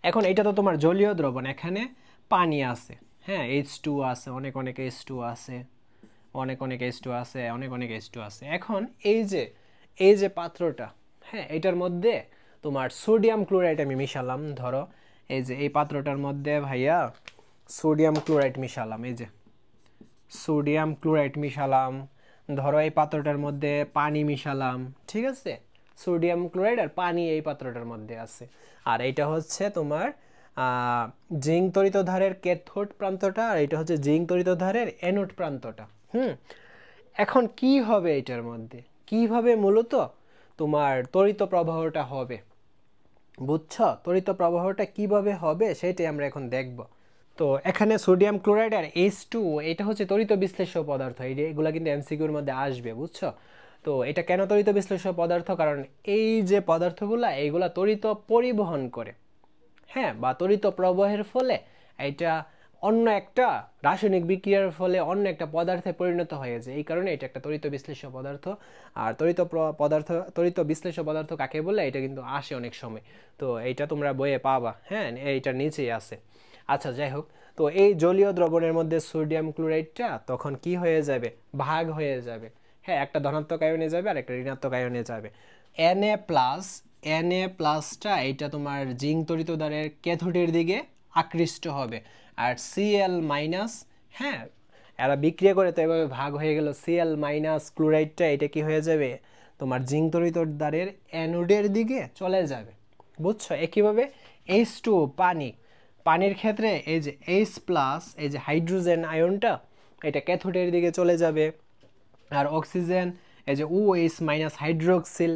Speaker 1: এখন এটা তো তোমার জলীয় দ্রবণ, এখানে পানি আছে, হ্যাঁ, H2 আছে, অনেক H2 আছে, অনেক H2 আছে। এখন এই যে পাত্রটা, হ্যাঁ, এটার মধ্যে তোমার সোডিয়াম ক্লোরাইড আমি মিশালাম। ধরো এই পাত্রটার মধ্যে ভাইয়া সোডিয়াম ক্লোরাইড মিশালাম, সোডিয়াম ক্লোরাইড মিশালাম। ধরো এই পাত্রটার মধ্যে পানি মিশালাম, ঠিক আছে? সোডিয়াম ক্লোরাইড আর পানি এই পাত্রটার মধ্যে আছে। আর এইটা হচ্ছে তোমার জিঙ্ক তড়িৎ ধারের ক্যাথোড প্রান্তটা, আর এটা হচ্ছে জিঙ্ক তড়িৎ ধারের অ্যানোড প্রান্তটা। এখন কি হবে এটার মধ্যে, কিভাবে মূলত তোমার তড়িৎ প্রবাহটা হবে, বুঝছো? তড়িৎ প্রবাহটা কিভাবে হবে সেটাই আমরা এখন দেখব। তো এখানে সোডিয়াম ক্লোরাইড আর H2, এটা হচ্ছে তড়িৎ বিশ্লেষ্য পদার্থ। এগুলা কিন্তু এমসিকিউর মধ্যে আসবে, বুঝছো? তো এটা কেন তড়িৎ বিশ্লেষ্য পদার্থ? কারণ এই যে পদার্থগুলা, এইগুলা তড়িৎ পরিবহন করে, হ্যাঁ, বা তড়িৎ প্রবাহের ফলে এটা অন্য একটা রাসায়নিক বিক্রিয়ার ফলে অন্য একটা পদার্থে পরিণত হয়ে যায়। এই কারণে এটা একটা তড়িৎ বিশ্লেষ্য পদার্থ। আর তড়িৎ বিশ্লেষ্য পদার্থ কাকে বলে, এটা কিন্তু আসে অনেক সময়। তো এইটা তোমরা বইয়ে পাবা, হ্যাঁ, এইটার নিচেই আছে। আচ্ছা, যাই হোক, তো এই জলীয় দ্রবণের মধ্যে সোডিয়াম ক্লোরাইডটা তখন কি হয়ে যাবে, ভাগ হয়ে যাবে। হ্যাঁ, একটা ধনাত্মক আয়নে যাবে আর একটা ঋণাত্মক আয়নে যাবে। Na প্লাসটা এটা তোমার জিঙ্ক তড়িৎদ্বারের ক্যাথোডের দিকে আকৃষ্ট হবে, আর Cl মাইনাস, হ্যাঁ এরা বিক্রিয়া করে তো এভাবে ভাগ হয়ে গেল, Cl মাইনাস ক্লোরাইডটা এটা কি হয়ে যাবে তোমার জিঙ্ক তড়িৎদ্বারের অ্যানোডের দিকে চলে যাবে, বুঝছো? একইভাবে H2O পানির ক্ষেত্রে এই যে H প্লাস, এই যে হাইড্রোজেন আয়নটা এটা ক্যাথোডের দিকে চলে যাবে, আর অক্সিজেন এই যে OH মাইনাস হাইড্রোক্সিল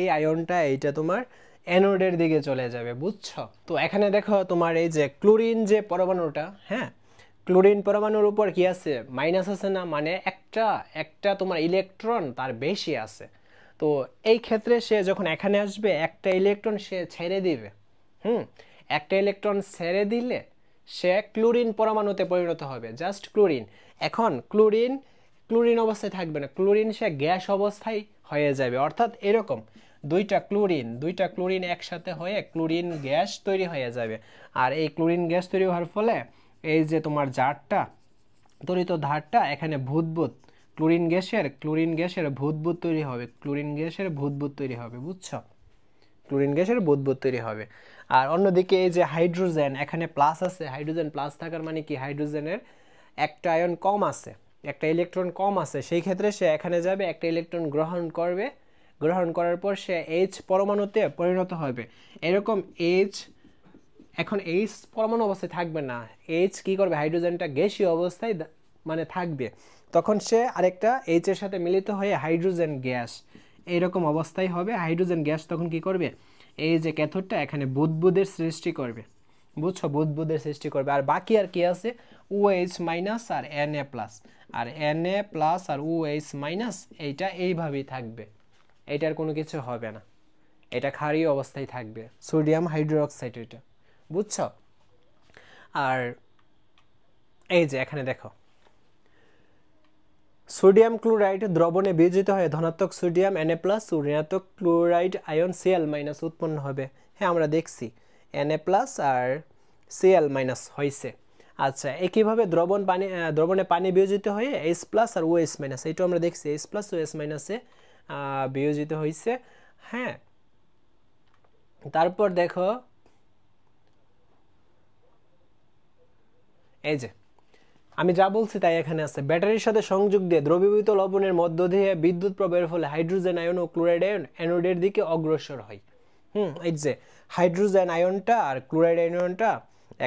Speaker 1: এই আয়নটা এইটা তোমার অ্যানোডের দিকে চলে যাবে, বুঝছো? তো এখানে দেখো তোমার এই যে ক্লোরিন যে পরমাণুটা, হ্যাঁ ক্লোরিন পরমাণুর উপর কি আছে, মাইনাস আছে না, মানে একটা তোমার ইলেকট্রন তার বেশি আছে। তো এই ক্ষেত্রে সে যখন এখানে আসবে একটা ইলেকট্রন সে ছেড়ে দিবে, একটা ইলেকট্রন ছেড়ে দিলে সে ক্লোরিন পরমাণুতে পরিণত হবে, জাস্ট ক্লোরিন। এখন ক্লোরিন অবস্থায় থাকবে না, ক্লোরিন সে গ্যাস অবস্থায় হয়ে যাবে, অর্থাৎ এরকম দুইটা ক্লোরিন একসাথে হয়ে ক্লোরিন গ্যাস তৈরি হয়ে যাবে। আর এই ক্লোরিন গ্যাস তৈরি হওয়ার ফলে এই যে তোমার জারটা তড়িৎ ধারটা এখানে ভূতভূত ক্লোরিন গ্যাসের ভূতভূত তৈরি হবে, বুঝছো? ক্লোরিন গ্যাসের বুদবুদ তৈরি হবে। আর অন্যদিকে এই যে হাইড্রোজেন এখানে প্লাস আছে, হাইড্রোজেন প্লাস থাকার মানে কি, হাইড্রোজেনের একটা আয়ন কম আছে, একটা ইলেকট্রন কম আছে, সেই ক্ষেত্রে সে এখানে যাবে একটা ইলেকট্রন গ্রহণ করার পর সে H পরমাণুতে পরিণত হবে। এরকম এখন H পরমাণু অবস্থায় থাকবে না, H কি করবে, হাইড্রোজেনটা গ্যাসীয় অবস্থায় মানে থাকবে, তখন সে আরেকটা H এর সাথে মিলিত হয়ে হাইড্রোজেন গ্যাস এইরকম অবস্থায় হবে। হাইড্রোজেন গ্যাস তখন কি করবে, এই যে ক্যাথোডটা এখানে বুদবুদের সৃষ্টি করবে, বুঝছো? বুদবুদের সৃষ্টি করবে। আর বাকি আর কি আছে, OH মাইনাস আর Na প্লাস, আর Na প্লাস আর OH মাইনাস এইটা এইভাবেই থাকবে, এইটার কোনো কিছু হবে না, এটা ক্ষারীয় অবস্থায় থাকবে, সোডিয়াম হাইড্রোক্সাইড এটা, বুঝছো? আর এই যে এখানে দেখো সোডিয়াম ক্লোরাইড দ্রবণে বিয়োজিত হয়ে ধনাত্মক সোডিয়াম Na প্লাস ও ঋণাত্মক ক্লোরাইড আয়ন Cl মাইনাস উৎপন্ন হবে। হ্যাঁ আমরা দেখছি Na প্লাস আর Cl মাইনাস হয়েছে। আচ্ছা, একইভাবে দ্রবণে পানি বিয়োজিত হয়ে H প্লাস আর OH মাইনাস, এইটাও আমরা দেখছি H প্লাস OH মাইনাসে বিয়োজিত হয়েছে। হ্যাঁ, তারপর দেখো এই যে আমি যা বলছি তাই এখানে আছে, ব্যাটারির সাথে সংযোগ দিয়ে দ্রবীভূত লবণের মধ্য দিয়ে বিদ্যুৎ প্রবাহের ফলে হাইড্রোজেন আয়ন ও ক্লোরাইড আয়ন অ্যানোডের দিকে অগ্রসর হয়। এই যে হাইড্রোজেন আয়নটা আর ক্লোরাইড আয়নটা,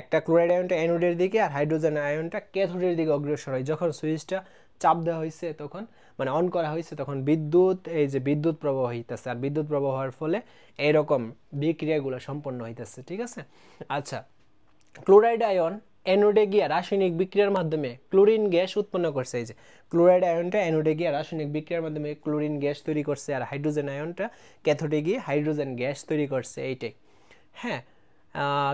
Speaker 1: একটা ক্লোরাইড আয়নটা অ্যানোডের দিকে আর হাইড্রোজেন আয়নটা ক্যাথোডের দিকে অগ্রসর হয়। যখন সুইচটা চাপ দেওয়া হয়েছে তখন মানে অন করা হয়েছে তখন বিদ্যুৎ প্রবাহ হইতেছে, আর বিদ্যুৎ প্রবাহ হওয়ার ফলে এইরকম বিক্রিয়াগুলো সম্পন্ন হইতেছে, ঠিক আছে? আচ্ছা, ক্লোরাইড আয়ন অ্যানোডে গিয়ে রাসায়নিক বিক্রিয়ার মাধ্যমে ক্লোরিন গ্যাস উৎপন্ন করছে। এই যে ক্লোরাইড আয়নটা অ্যানোডে গিয়ে রাসায়নিক বিক্রিয়ার মাধ্যমে ক্লোরিন গ্যাস তৈরি করছে, আর হাইড্রোজেন আয়নটা ক্যাথোডে গিয়ে হাইড্রোজেন গ্যাস তৈরি করছে, এইটাই। হ্যাঁ,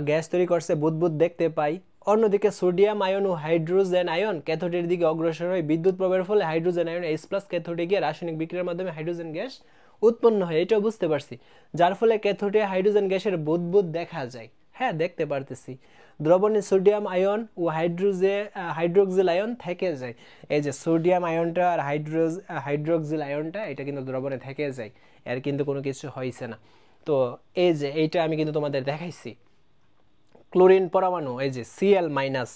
Speaker 1: গ্যাস তৈরি করছে, বুদবুদ দেখতে পাই। অন্যদিকে সোডিয়াম আয়ন ও হাইড্রোজেন আয়ন ক্যাথোডের দিকে অগ্রসর হয়, বিদ্যুৎ প্রবাহের ফলে হাইড্রোজেন আয়ন H প্লাস ক্যাথোডে গিয়ে রাসায়নিক বিক্রিয়ার মাধ্যমে হাইড্রোজেন গ্যাস উৎপন্ন হয়, এটাও বুঝতে পারছি, যার ফলে ক্যাথোডে হাইড্রোজেন গ্যাসের বুদবুদ দেখা যায়। হ্যাঁ, দেখতে পারতেছি। দ্রবণে সোডিয়াম আয়ন ও হাইড্রোক্সিল আয়ন থেকে যায়। এই যে সোডিয়াম আয়নটা আর হাইড্রোক্সিল আয়নটা এটা কিন্তু দ্রবণে থেকে যায়, এর কিন্তু কোনো কিছু হয়েছে না। তো এই যে এইটা আমি কিন্তু তোমাদের দেখাইছি, ক্লোরিন পরমাণু এই যে Cl মাইনাস,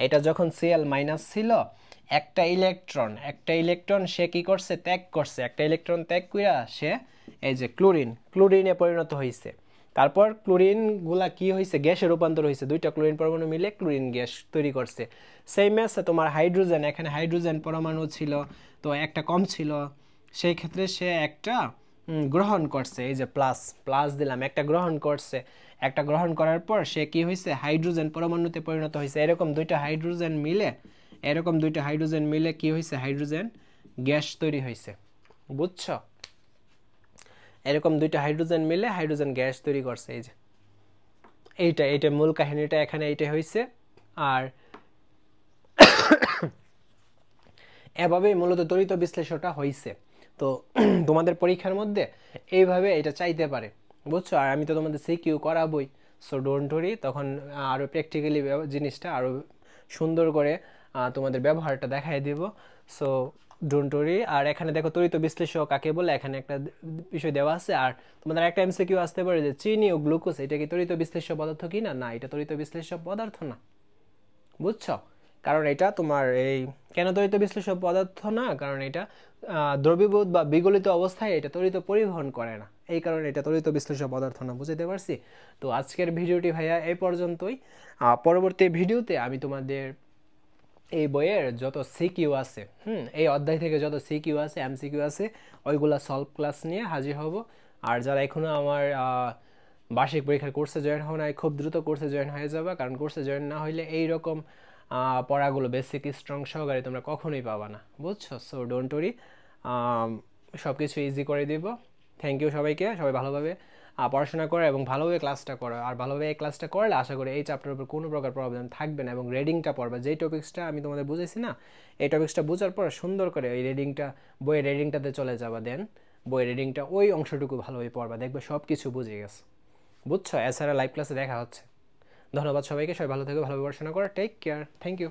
Speaker 1: এটা যখন Cl মাইনাস ছিল একটা ইলেকট্রন সে কি করছে, ত্যাগ করছে, একটা ইলেকট্রন ত্যাগ কইরা সে এই যে ক্লোরিনে পরিণত হয়েছে। তারপর ক্লোরিন গুলা কি হয়েছে, গ্যাসে রূপান্তর হয়েছে, দুইটা ক্লোরিন পরমাণু মিলে ক্লোরিন গ্যাস তৈরি করছে। সেই ম্যাচে তোমার হাইড্রোজেন, এখানে হাইড্রোজেন পরমাণু ছিল তো একটা কম ছিল, সেই ক্ষেত্রে সে একটা গ্রহণ করছে, এই যে প্লাস দিলাম, একটা গ্রহণ করছে, একটা গ্রহণ করার পর সে কি হয়েছে, হাইড্রোজেন পরমাণুতে পরিণত হয়েছে। এরকম দুইটা হাইড্রোজেন মিলে কি হয়েছে, হাইড্রোজেন গ্যাস তৈরি হয়েছে, বুঝছো? এরকম দুইটা হাইড্রোজেন মিলে হাইড্রোজেন গ্যাস তৈরি করছে। এই যে এইটা মূল কাহিনীটা এখানে এইটাই হয়েছে। আর এভাবেই মূলত তড়িৎ বিশ্লেষণটা হয়েছে। তো তোমাদের পরীক্ষার মধ্যে এইভাবে এটা চাইতে পারে, বুঝছো? আর আমি তো তোমাদের সিকিউ করাবই, সো ডোন্ট ওয়ারি, তখন আরও প্র্যাকটিক্যালি জিনিসটা আরও সুন্দর করে তোমাদের ব্যবহারটা দেখাই দিব। So don't worry. আর এখানে দেখো তড়িৎ বিশ্লেষক কাকে বলে, এখানে একটা বিষয় দেওয়া আছে। আর তোমাদের একটা এমসিকিউ আসতে পারে যে চিনি ও গ্লুকোজ এটা কি তড়িৎ বিশ্লেষ্য পদার্থ কি না? না, এটা তড়িৎ বিশ্লেষ্য পদার্থ না, বুঝছো? কারণ এটা তোমার এই কেন তড়িৎ বিশ্লেষ্য পদার্থ না, কারণ এটা দ্রবীভূত বা বিগলিত অবস্থায় এটা তড়িৎ পরিবহন করে না, এই কারণে এটা তড়িৎ বিশ্লেষ্য পদার্থ না। বুঝতে পারছি? তো আজকের ভিডিওটি ভাইয়া এই পর্যন্তই। পরবর্তী ভিডিওতে আমি তোমাদের এই বইয়ের যত সিকিউ আছে, এই অধ্যায় থেকে যত সিকিউ আছে, এমসিকিউ আছে, ওইগুলা সলভ ক্লাস নিয়ে হাজির হব। আর যারা এখনো আমার বার্ষিক পরীক্ষার কোর্সে জয়েন হও নাই, খুব দ্রুত কোর্সে জয়েন হয়ে যাবে, কারণ কোর্সে জয়েন না হইলে এইরকম পড়াগুলো বেসিক স্ট্রং সহকারে তোমরা কখনোই পাবা না, বুঝছো? সো ডোন্ট ওরি, সব কিছু ইজি করে দিব। থ্যাংক ইউ সবাইকে, সবাই ভালোভাবে পড়াশোনা করো এবং ভালোভাবে ক্লাসটা করো। আর ভালোভাবে এই ক্লাসটা করলে আশা করি এই চ্যাপ্টারের উপর কোনো প্রকার প্রবলেম থাকবে না। এবং রিডিংটা পড়বা, যেই টপিক্সটা আমি তোমাদের বুঝেছি না, এই টপিক্সটা বোঝার পর সুন্দর করে ওই রিডিংটা, বইয়ের রিডিংটাতে চলে যাবা। দেন বইয়ের রিডিংটা ওই অংশটুকু ভালোভাবে পড়বা, দেখবে সব কিছু বুঝে গেছে, বুঝছো? এছাড়া লাইভ ক্লাসে দেখা হচ্ছে। ধন্যবাদ সবাইকে, সবাই ভালো থেকো, ভালোভাবে পড়াশোনা করো, টেক কেয়ার, থ্যাংক ইউ।